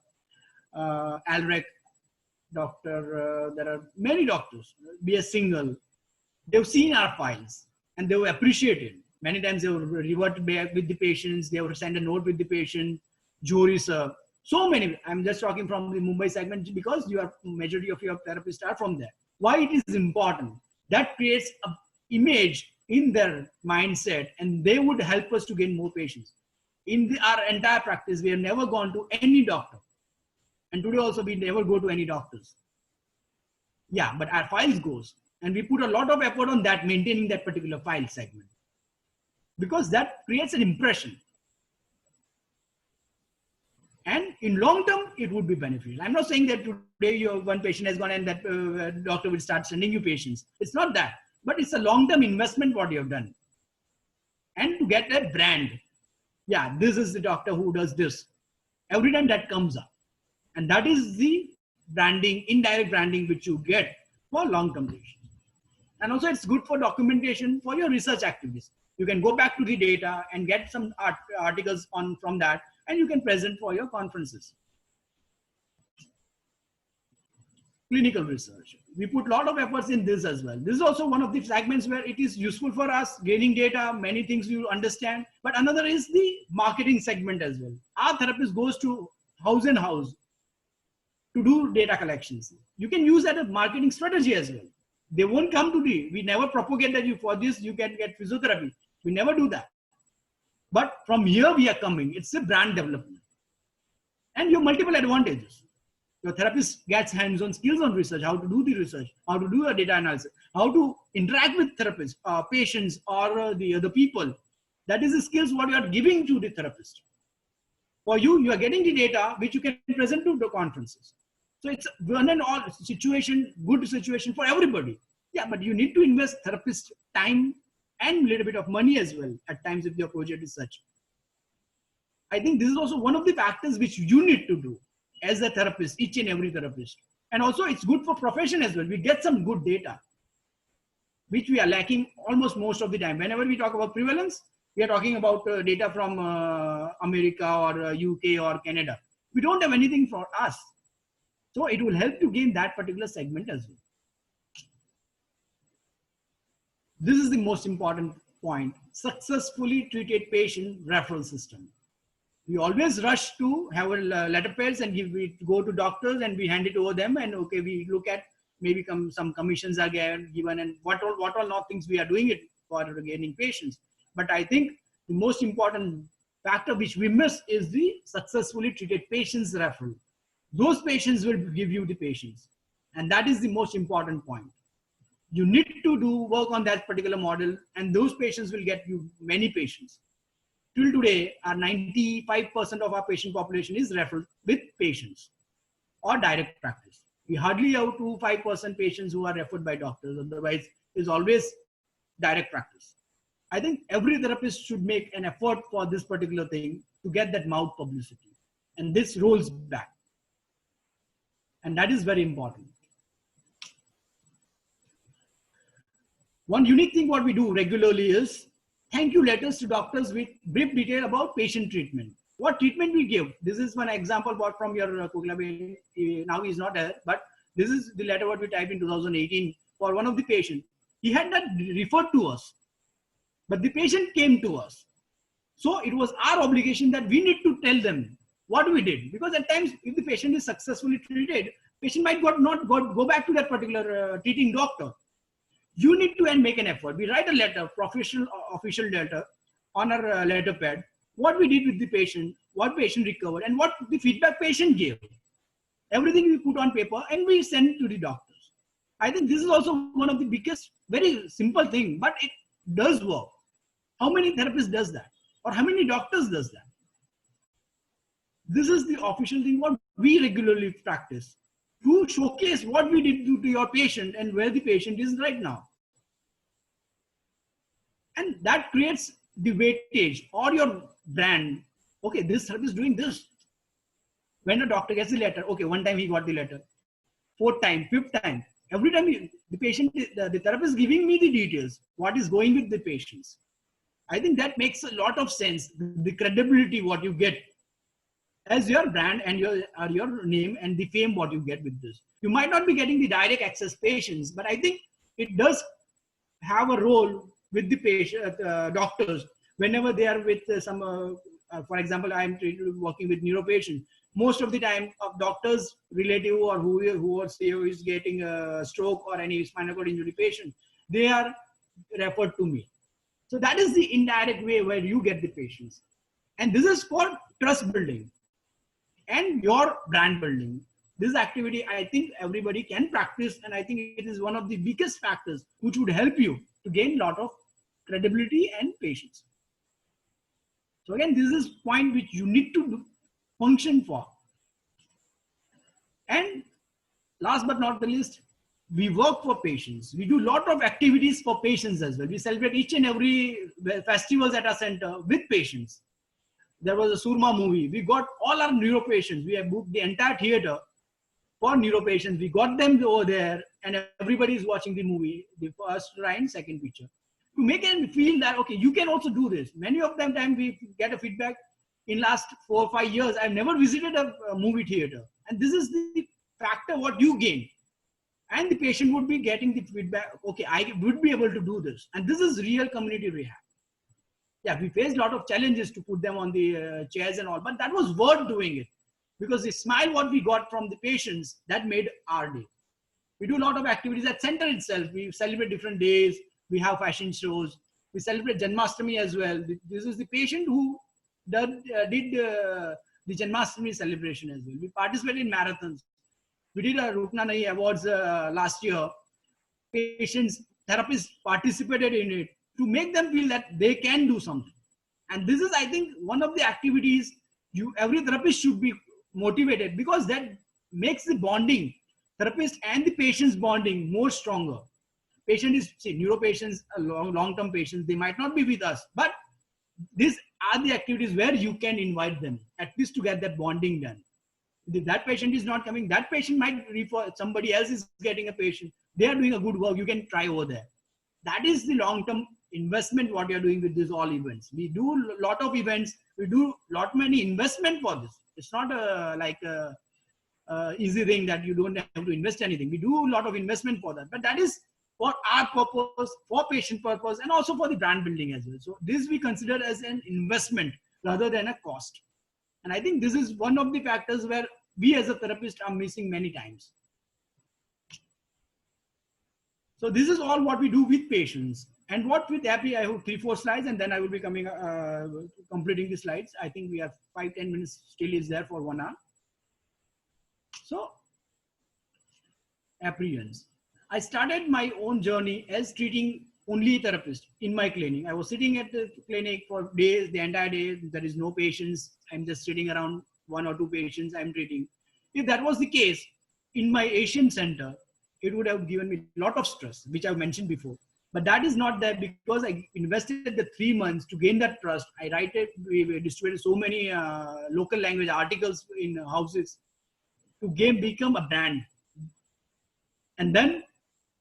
Alrek, there are many doctors, B.S. Singhal. They've seen our files and they were appreciated. Many times they will revert back with the patients, they will send a note with the patient, Jory sir. So many, I'm just talking from the Mumbai segment because majority of your therapists are from there. Why it is important? That creates an image in their mindset and they would help us to gain more patients. In our entire practice, we have never gone to any doctor. And today also we never go to any doctors. Yeah, but our files goes. And we put a lot of effort on that, maintaining that particular file segment. Because that creates an impression. And in long term, it would be beneficial. I'm not saying that today one patient has gone and that doctor will start sending you patients. It's not that. But it's a long-term investment what you have done. And to get that brand, yeah, this is the doctor who does this. Every time that comes up. And that is the branding, indirect branding, which you get for long-term patients. And also it's good for documentation for your research activities. You can go back to the data and get some articles from that, and you can present for your conferences. Clinical research. We put a lot of efforts in this as well. This is also one of the segments where it is useful for us, gaining data, many things you understand. But another is the marketing segment as well. Our therapist goes to house and house to do data collections. You can use that as a marketing strategy as well. They won't come to we never propagate that for this you can get physiotherapy. We never do that. But from here we are coming. It's a brand development. And you have multiple advantages. Your therapist gets hands-on skills on research, how to do the research, how to do a data analysis, how to interact with therapists, patients, or the other people. That is the skills what you are giving to the therapist. For you are getting the data which you can present to the conferences. So it's one and all situation, good situation for everybody. Yeah, but you need to invest therapist time and a little bit of money as well at times if your project is such. I think this is also one of the factors which you need to do as a therapist, each and every therapist. And also it's good for profession as well. We get some good data, which we are lacking almost most of the time. Whenever we talk about prevalence, we are talking about data from America or UK or Canada. We don't have anything for us. So it will help to gain that particular segment as well. This is the most important point. Successfully treated patient referral system. We always rush to have a letter pads and go to doctors and we hand it over them and okay, we look at maybe some commissions are given and what all not things we are doing it for gaining patients. But I think the most important factor which we miss is the successfully treated patients referral. Those patients will give you the patients. And that is the most important point. You need to do work on that particular model and those patients will get you many patients. Till today, our 95% of our patient population is referred with patients or direct practice. We hardly have 2-5% patients who are referred by doctors. Otherwise, it's always direct practice. I think every therapist should make an effort for this particular thing to get that mouth publicity. And this rolls back. And that is very important. One unique thing what we do regularly is thank you letters to doctors with brief detail about patient treatment. What treatment we give. This is one example bought from your Kugla. Now he's not here, but this is the letter what we typed in 2018 for one of the patients. He had that referred to us, but the patient came to us. So it was our obligation that we need to tell them what we did. Because at times, if the patient is successfully treated, patient might not go back to that particular treating doctor. You need to make an effort. We write a letter, official letter on our letter pad. what we did with the patient, what patient recovered, and what the feedback patient gave. Everything we put on paper and we send to the doctors. I think this is also one of the biggest, very simple thing, but it does work. How many therapists does that? Or how many doctors does that? This is the official thing what we regularly practice to showcase what we did to your patient and where the patient is right now. And that creates the weightage or your brand. Okay, this therapist is doing this. When a doctor gets the letter, okay, one time he got the letter, fourth time, fifth time, every time the patient, the therapist is giving me the details, what is going with the patients. I think that makes a lot of sense. The credibility what you get as your brand and your name and the fame what you get with this. You might not be getting the direct access patients, but I think it does have a role with the patient doctors whenever they are with for example, I am working with neuro patients. Most of the time, a doctor's relative or who is getting a stroke or any spinal cord injury patient, they are referred to me. So that is the indirect way where you get the patients. And this is for trust building and your brand building. This activity, I think everybody can practice. And I think it is one of the biggest factors which would help you to gain a lot of credibility and patience. So again, this is point which you need to function for. And last but not the least, we work for patients. We do a lot of activities for patients as well. We celebrate each and every festivals at our center with patients. There was a Surma movie. We got all our neuro patients. We have booked the entire theater for neuro patients. We got them over there and everybody is watching the movie, the first and second picture. To make them feel that, okay, you can also do this. Many of them time we get a feedback in last 4 or 5 years, I've never visited a movie theater. And this is the factor what you gain. And the patient would be getting the feedback, okay, I would be able to do this. And this is real community rehab. Yeah, we faced a lot of challenges to put them on the chairs and all, but that was worth doing it. Because the smile what we got from the patients, that made our day. We do a lot of activities at center itself. We celebrate different days. We have fashion shows. We celebrate Janmashtami as well. This is the patient who did the Janmashtami celebration as well. We participated in marathons. We did a Rukna Nahi Awards last year. Patients, therapists participated in it to make them feel that they can do something. And this is, I think, one of the activities every therapist should be motivated, because that makes the bonding, therapist and the patient's bonding, more stronger. Patient is, see, neuro patients, long-term patients, they might not be with us, but these are the activities where you can invite them, at least to get that bonding done. If that patient is not coming, that patient might refer, somebody else is getting a patient, they are doing a good work, you can try over there. That is the long-term investment what you are doing with these all events. We do a lot of events, we do many investment for this. It's not like a easy thing that you don't have to invest anything. We do a lot of investment for that, but that is for our purpose, for patient purpose, and also for the brand building as well. So this we consider as an investment rather than a cost. And I think this is one of the factors where we as a therapist are missing many times. So this is all what we do with patients. And what with Happy, I have 3-4 slides, and then I will be completing the slides. I think we have 5-10 minutes still is there for 1 hour. So, apprehensions. I started my own journey as treating only therapist in my clinic. I was sitting at the clinic for days, the entire day. There is no patients. I'm just sitting around 1 or 2 patients I'm treating. If that was the case in my Asian center, it would have given me a lot of stress, which I've mentioned before. But that is not there, because I invested the 3 months to gain that trust. We distributed so many local language articles in houses to become a brand. And then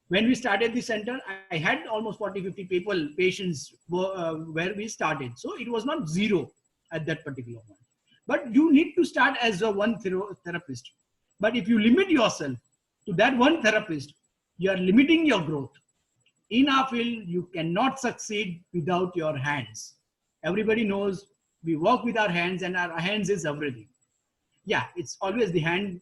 when we started the center, I had almost 40-50 patients where we started. So it was not zero at that particular point. But you need to start as a one therapist. But if you limit yourself to that one therapist, you are limiting your growth. In our field, you cannot succeed without your hands. Everybody knows we work with our hands, and our hands is everything. Yeah, it's always the hand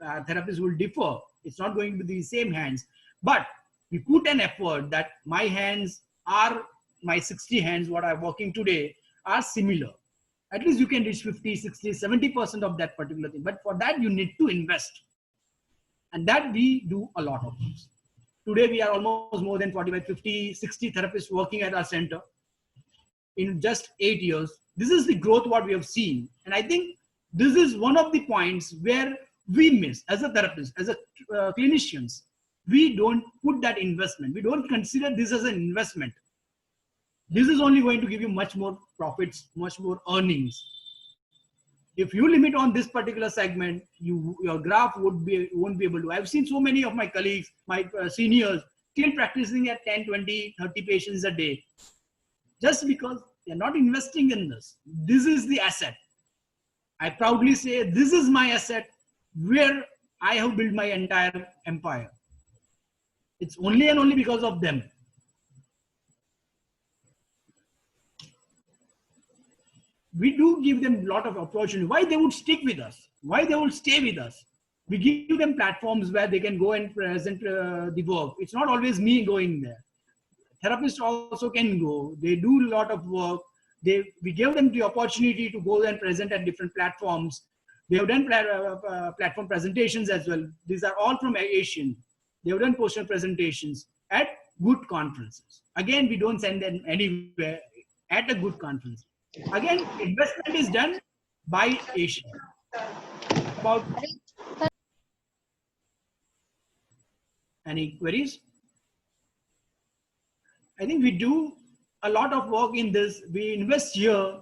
therapists will differ. It's not going to be the same hands, but we put an effort that my hands are, my 60 hands, what I'm working today, are similar. At least you can reach 50, 60, 70% of that particular thing. But for that, you need to invest. And that we do a lot of things. Today, we are almost more than 45, 50, 60 therapists working at our center in just 8 years. This is the growth what we have seen. And I think this is one of the points where we miss as a therapist, as a clinicians. We don't put that investment. We don't consider this as an investment. This is only going to give you much more profits, much more earnings. If you limit on this particular segment, your graph won't be able to. I've seen so many of my colleagues, my seniors, still practicing at 10, 20, 30 patients a day, just because they're not investing in this. This is the asset. I proudly say this is my asset where I have built my entire empire. It's only and only because of them. We do give them a lot of opportunity. Why they would stick with us? Why they would stay with us? We give them platforms where they can go and present the work. It's not always me going there. Therapists also can go. They do a lot of work. We give them the opportunity to go and present at different platforms. They have done platform presentations as well. These are all from Asian. They have done poster presentations at good conferences. Again, we don't send them anywhere, at a good conference. Again, investment is done by Asian. About any queries? I think we do a lot of work in this. We invest here,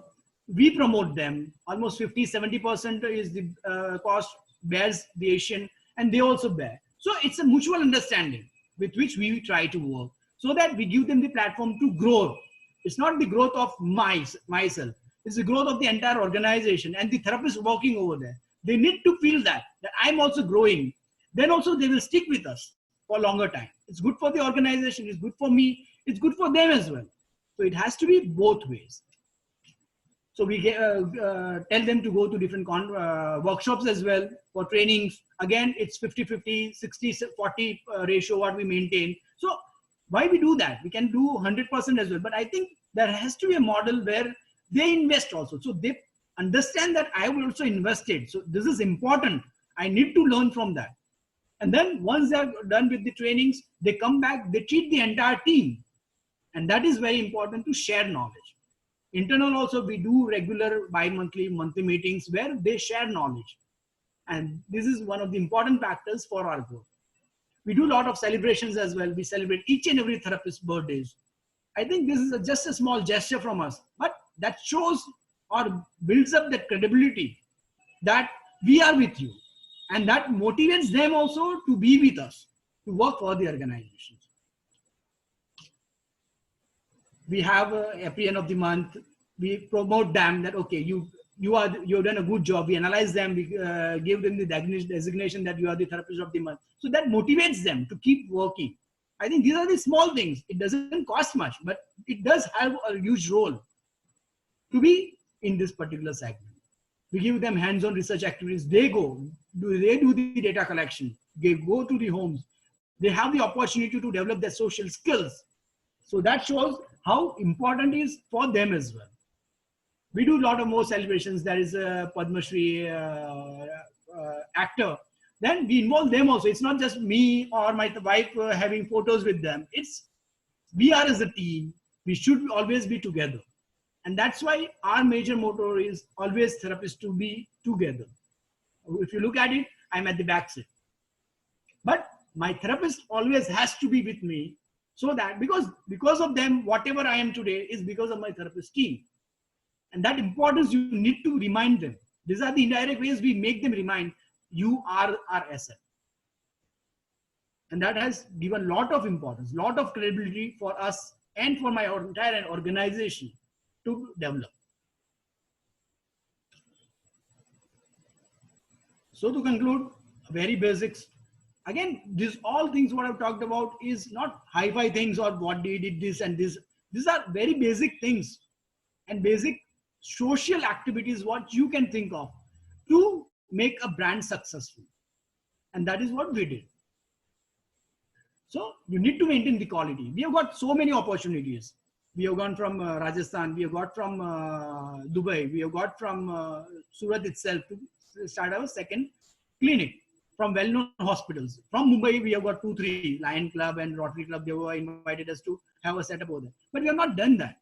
we promote them. Almost 50, 70% is the cost bears the Asian, and they also bear. So it's a mutual understanding with which we try to work, so that we give them the platform to grow. It's not the growth of myself. It's the growth of the entire organization and the therapists working over there. They need to feel that I'm also growing. Then also they will stick with us for a longer time. It's good for the organization. It's good for me. It's good for them as well. So it has to be both ways. So we tell them to go to different workshops as well for trainings. Again, it's 50-50, 60-40 ratio what we maintain. So why we do that? We can do 100% as well. But I think there has to be a model where they invest also. So they understand that I will also invest it. So this is important. I need to learn from that. And then once they're done with the trainings, they come back, they treat the entire team. And that is very important to share knowledge. Internal also, we do regular bi-monthly, monthly meetings where they share knowledge. And this is one of the important factors for our growth. We do a lot of celebrations as well. We celebrate each and every therapist's birthdays. I think this is just a small gesture from us, but that shows or builds up that credibility that we are with you. And that motivates them also to be with us, to work for the organizations. We have every end of the month, we promote them that, okay, you've done a good job. We analyze them, we give them the designation that you are the therapist of the month. So that motivates them to keep working. I think these are the small things. It doesn't cost much, but it does have a huge role to be in this particular segment. We give them hands-on research activities. They do the data collection. They go to the homes. They have the opportunity to develop their social skills. So that shows how important it is for them as well. We do a lot of more celebrations. There is a Padma Shri actor. Then we involve them also. It's not just me or my wife having photos with them. It's we are as a team. We should always be together. And that's why our major motto is always therapists to be together. If you look at it, I'm at the back seat. But my therapist always has to be with me, so that because of them, whatever I am today is because of my therapist team. And that importance, you need to remind them. These are the indirect ways we make them remind, you are our asset. And that has given a lot of importance, a lot of credibility for us and for my entire organization to develop. So to conclude, very basics. Again, these all things what I've talked about is not hi-fi things or what they did this and this. These are very basic things and basic social activities what you can think of to make a brand successful. And that is what we did. So you need to maintain the quality. We have got so many opportunities. We have gone from Rajasthan. We have got from Dubai. We have got from Surat itself to start our second clinic from well-known hospitals. From Mumbai, we have got 2-3 Lion Club and Rotary Club. They were invited us to have a setup over there. But we have not done that.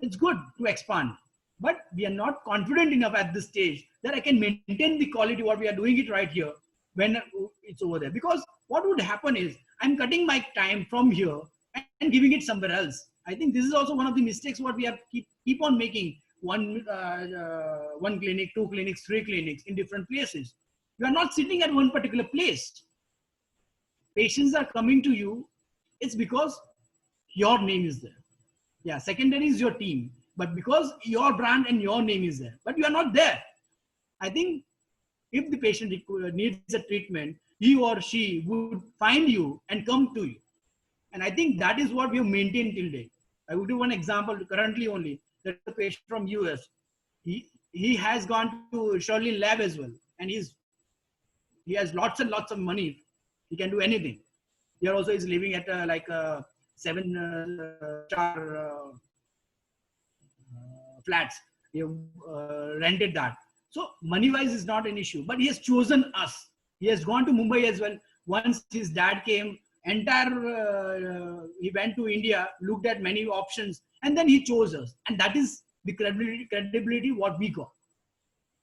It's good to expand, but we are not confident enough at this stage that I can maintain the quality what we are doing it right here when it's over there. Because what would happen is I'm cutting my time from here and giving it somewhere else. I think this is also one of the mistakes what we have keep on making. One clinic, 2 clinics, 3 clinics in different places. You are not sitting at one particular place. Patients are coming to you. It's because your name is there. Yeah, secondary is your team, but because your brand and your name is there, but you are not there. I think if the patient needs a treatment, he or she would find you and come to you. And I think that is what we have maintained till date. I will do one example currently only. There's a patient from US. He has gone to Sherlin Lab as well. And he has lots and lots of money. He can do anything. Here also is living at like a 7-star flats. He rented that. So money wise is not an issue, but he has chosen us. He has gone to Mumbai as well. Once his dad came, he went to India, looked at many options, and then he chose us. And that is the credibility what we got.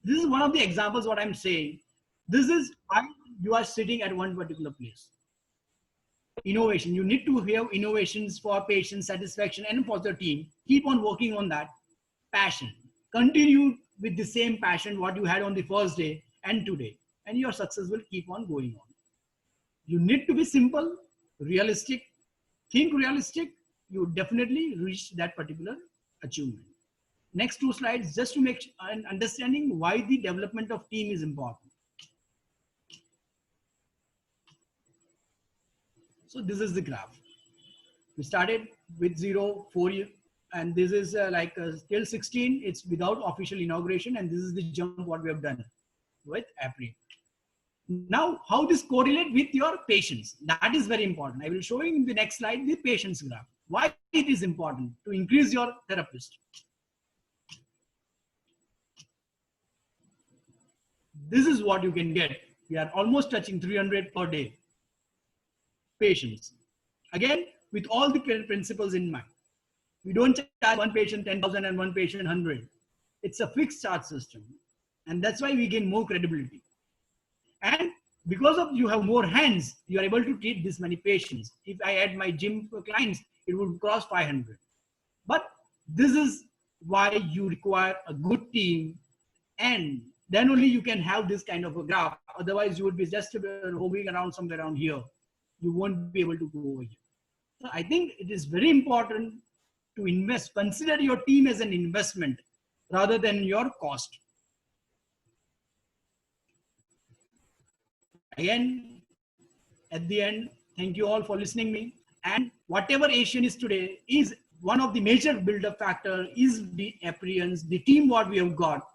This is one of the examples what I'm saying. This is why you are sitting at one particular place. Innovation. You need to have innovations for patient satisfaction and for the team. Keep on working on that. Passion. Continue with the same passion what you had on the first day and today. And your success will keep on going on. You need to be simple, realistic. Think realistic. You definitely reach that particular achievement. Next 2 slides just to make an understanding why the development of team is important. So this is the graph. We started with 0, 4 years, and this is till 16, it's without official inauguration, and this is the jump what we have done with April. Now, how this correlate with your patients? That is very important. I will show you in the next slide the patients graph. Why it is important to increase your therapist. This is what you can get. We are almost touching 300 per day patients. Again, with all the principles in mind. We don't charge one patient 10,000 and one patient 100. It's a fixed charge system. And that's why we gain more credibility. And because of you have more hands, you are able to treat this many patients. If I add my gym clients, it would cross 500. But this is why you require a good team, and then only you can have this kind of a graph. Otherwise, you would be just hovering around somewhere around here. You won't be able to go over here. So I think it is very important to invest. Consider your team as an investment rather than your cost. Again, at the end, thank you all for listening me. And whatever Asian is today is one of the major build-up factor is the appearance, the team what we have got,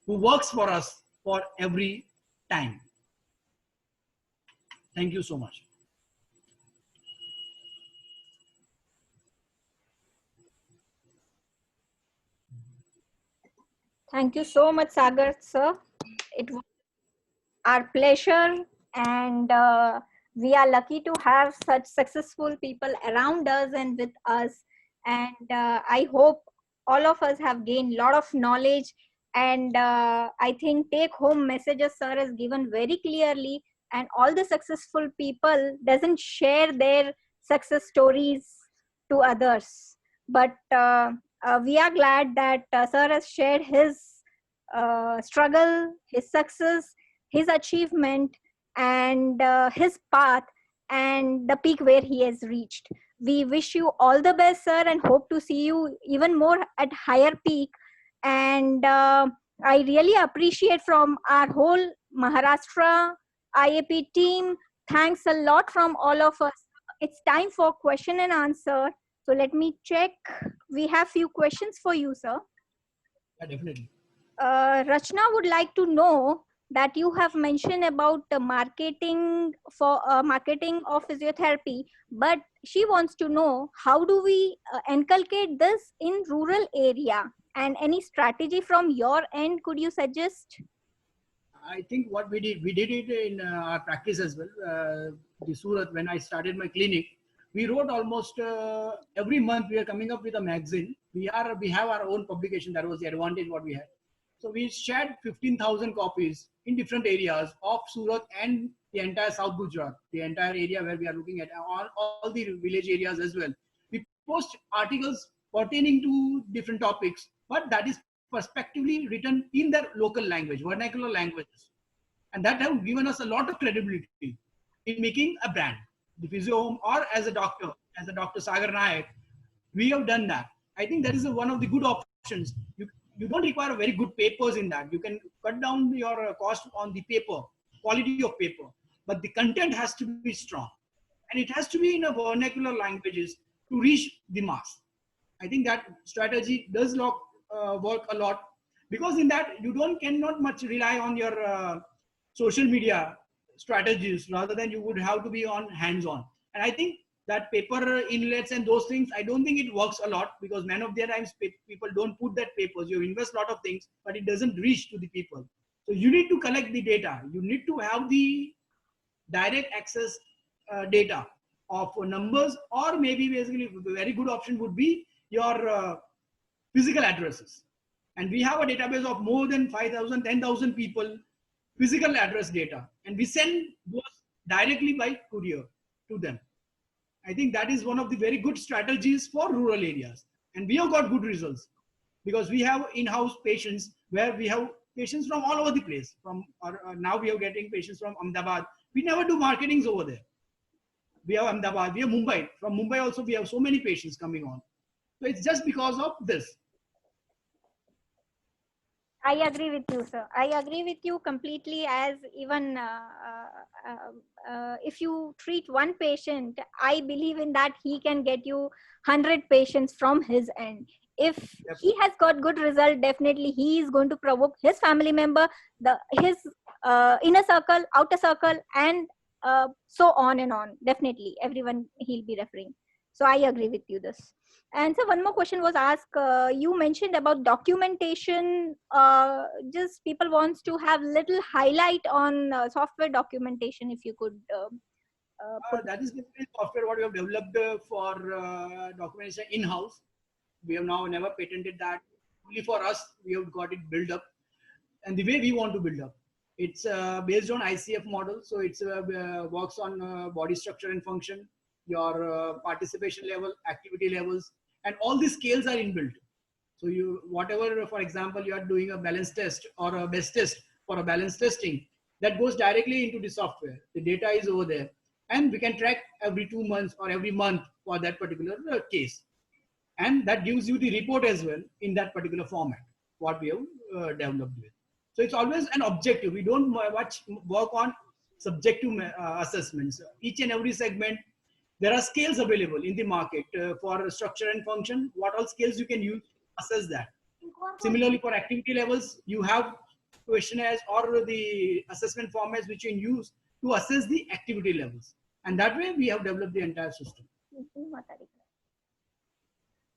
who works for us for every time. Thank you so much. Thank you so much, Sagar, sir. It was our pleasure, and we are lucky to have such successful people around us and with us. And I hope all of us have gained a lot of knowledge, and I think take-home messages sir has given very clearly, and all the successful people doesn't share their success stories to others. But we are glad that sir has shared his struggle, his success, his achievement, and his path, and the peak where he has reached. We wish you all the best, sir, and hope to see you even more at higher peak. And I really appreciate from our whole Maharashtra IAP team. Thanks a lot from all of us. It's time for question and answer. So let me check. We have few questions for you, sir. Yeah, definitely. Rachna would like to know that you have mentioned about marketing of physiotherapy, but she wants to know how do we inculcate this in rural area, and any strategy from your end could you suggest? I think what we did it in our practice as well. The Surat, when I started my clinic, we wrote almost every month. We are coming up with a magazine. We have our own publication. That was the advantage what we had. So we shared 15,000 copies in different areas of Surat and the entire South Gujarat, the entire area where we are looking at all the village areas as well. We post articles pertaining to different topics, but that is prospectively written in their local language, vernacular languages. And that have given us a lot of credibility in making a brand. The Physio Home, or as a Dr. Sagar Naik, we have done that. I think that is one of the good options. You don't require very good papers in that. You can cut down your cost on the paper, quality of paper, but the content has to be strong. And it has to be in a vernacular languages to reach the mass. I think that strategy does work a lot, because in that you cannot much rely on your social media strategies, rather than you would have to be on hands-on. And I think that paper inlets and those things, I don't think it works a lot, because many of the times people don't put that papers. You invest a lot of things, but it doesn't reach to the people. So you need to collect the data. You need to have the direct access data of numbers, or maybe basically a very good option would be your physical addresses. And we have a database of more than 5,000, 10,000 people, physical address data, and we send those directly by courier to them. I think that is one of the very good strategies for rural areas. And we have got good results, because we have in-house patients, where we have patients from all over the place. Now we are getting patients from Ahmedabad. We never do marketings over there. We have Ahmedabad, we have Mumbai. From Mumbai also we have so many patients coming on. So it's just because of this. I agree with you, sir. I agree with you completely, as even if you treat one patient, I believe in that he can get you 100 patients from his end. If he has got good result, definitely he is going to provoke his family member, his inner circle, outer circle, and so on and on. Definitely, everyone he'll be referring. So I agree with you this. And so one more question was asked. You mentioned about documentation. Just people wants to have little highlight on software documentation. If you could that is basically software what we have developed for documentation in-house. We have now never patented that. Only for us, we have got it built up. And the way we want to build up, it's based on ICF model. So it works on body structure and function, your participation level, activity levels, and all these scales are inbuilt. So you, whatever, for example, you are doing a balance test or a best test for a balance testing, that goes directly into the software. The data is over there, and we can track every 2 months or every month for that particular case. And that gives you the report as well in that particular format, what we have developed with. So it's always an objective. We don't much work on subjective assessments. Each and every segment, there are scales available in the market for structure and function. What all scales you can use, assess that. Similarly, for activity levels, you have questionnaires or the assessment formats which you can use to assess the activity levels. And that way we have developed the entire system.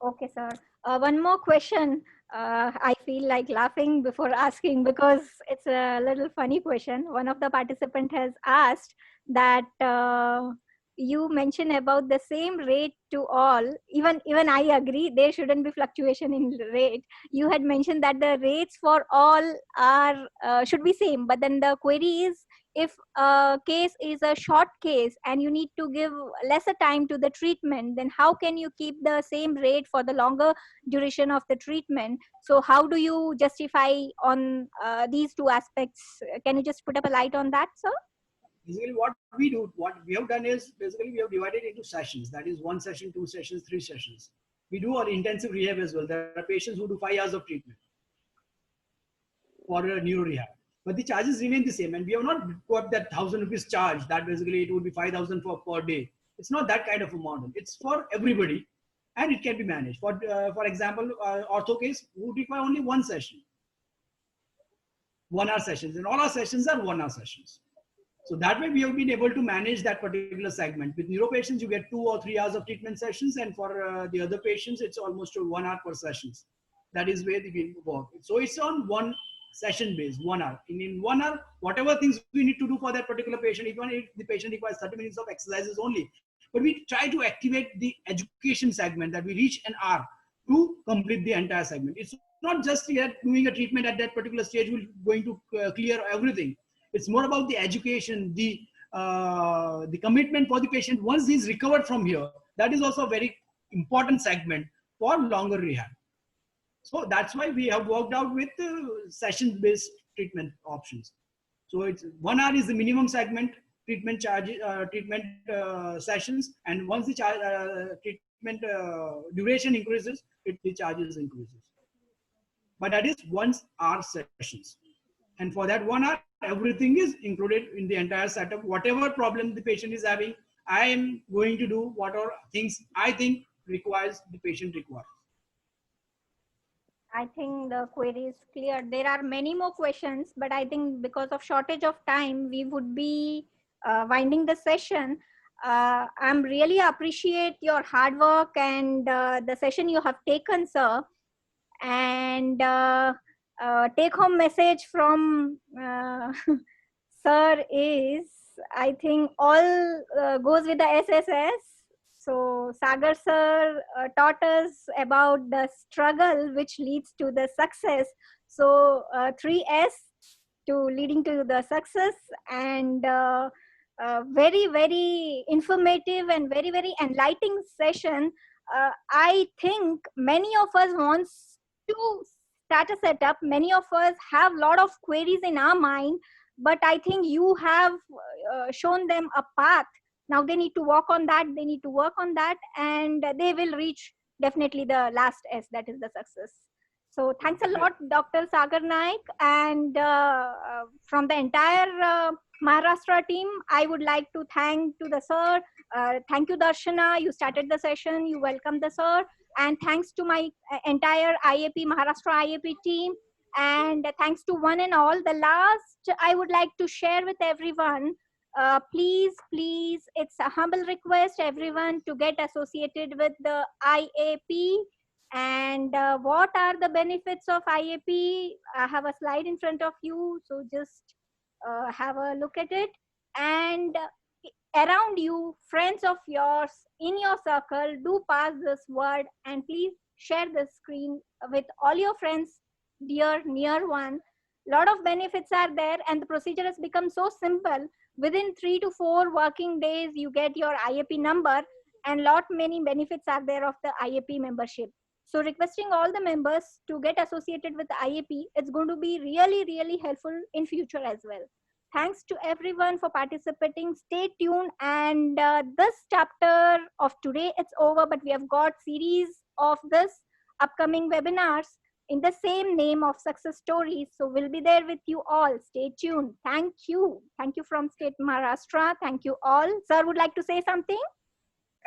Okay, sir. One more question. I feel like laughing before asking, because it's a little funny question. One of the participant has asked that you mentioned about the same rate to all. Even I agree, there shouldn't be fluctuation in rate. You had mentioned that the rates for all are should be same, but then the query is, if a case is a short case and you need to give lesser time to the treatment, then how can you keep the same rate for the longer duration of the treatment? So how do you justify on these two aspects? Can you just put up a light on that, sir? Basically, what we have done is, basically we have divided into sessions. That is 1 session, 2 sessions, 3 sessions. We do our intensive rehab as well. There are patients who do 5 hours of treatment for neuro rehab, but the charges remain the same. And we have not got that 1,000 rupees charge that basically it would be 5,000 per day. It's not that kind of a model. It's for everybody, and it can be managed. For example, ortho case would require only 1 session. 1 hour sessions, and all our sessions are 1 hour sessions. So that way we have been able to manage that particular segment. With neuro patients, you get 2 or 3 hours of treatment sessions, and for the other patients, it's almost 1 hour per sessions. That is where we work. So it's on one session base, 1 hour. In 1 hour, whatever things we need to do for that particular patient, even if the patient requires 30 minutes of exercises only, but we try to activate the education segment, that we reach an hour to complete the entire segment. It's not just yet doing a treatment at that particular stage will going to clear everything. It's more about the education, the commitment for the patient once he's recovered from here. That is also a very important segment for longer rehab. So that's why we have worked out with session-based treatment options. So it's 1 hour is the minimum segment treatment charge, sessions, and once the treatment duration increases, the charges increases. But that is 1 hour sessions. And for that 1 hour, everything is included in the entire setup. Whatever problem the patient is having, I am going to do whatever things I think requires the patient requires. I think the query is clear. There are many more questions, but I think because of shortage of time, we would be winding the session. I'm really appreciate your hard work and the session you have taken, sir. And take home message from sir is, I think all goes with the SSS. So Sagar sir taught us about the struggle which leads to the success. So 3S to leading to the success, and very, very informative and very, very enlightening session. I think many of us wants to start a setup. Many of us have a lot of queries in our mind, but I think you have shown them a path. Now they need to work on that, they need to work on that, and they will reach definitely the last S, that is the success. So thanks a lot, Dr. Sagar Naik, and from the entire Maharashtra team, I would like to thank to the sir. Thank you, Darshana. You started the session. You welcome the sir, and thanks to my entire IAP Maharashtra IAP team, and thanks to one and all. The last I would like to share with everyone. Please, it's a humble request, everyone, to get associated with the IAP. And what are the benefits of IAP? I have a slide in front of you, so just have a look at it. And around you, friends of yours in your circle, do pass this word, and please share the screen with all your friends, dear, near one. Lot of benefits are there, and the procedure has become so simple. Within 3 to 4 working days, you get your IAP number, and lot many benefits are there of the IAP membership. So requesting all the members to get associated with the IAP, it's going to be really, really helpful in future as well. Thanks to everyone for participating. Stay tuned, and this chapter of today, it's over, but we have got series of this upcoming webinars in the same name of success stories. So we'll be there with you all. Stay tuned. Thank you. Thank you from State Maharashtra. Thank you all. Sir would like to say something?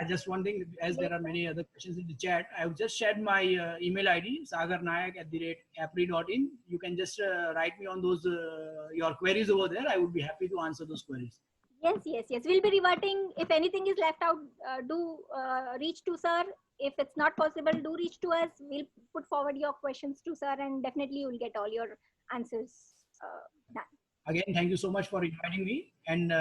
Just one thing, as there are many other questions in the chat, I have just shared my email ID, sagarnayak@apri.in. You can just write me on those your queries over there. I would be happy to answer those queries. Yes. We'll be reverting. If anything is left out, do reach to sir. If it's not possible, do reach to us. We'll put forward your questions to sir, and definitely you'll get all your answers done. Again, thank you so much for inviting me, and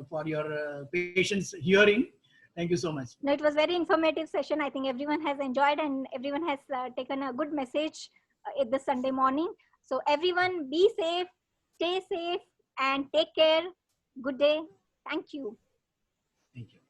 for your patience hearing. Thank you so much. No, it was very informative session. I think everyone has enjoyed, and everyone has taken a good message this Sunday morning. So everyone, be safe, stay safe, and take care. Good day. Thank you. Thank you.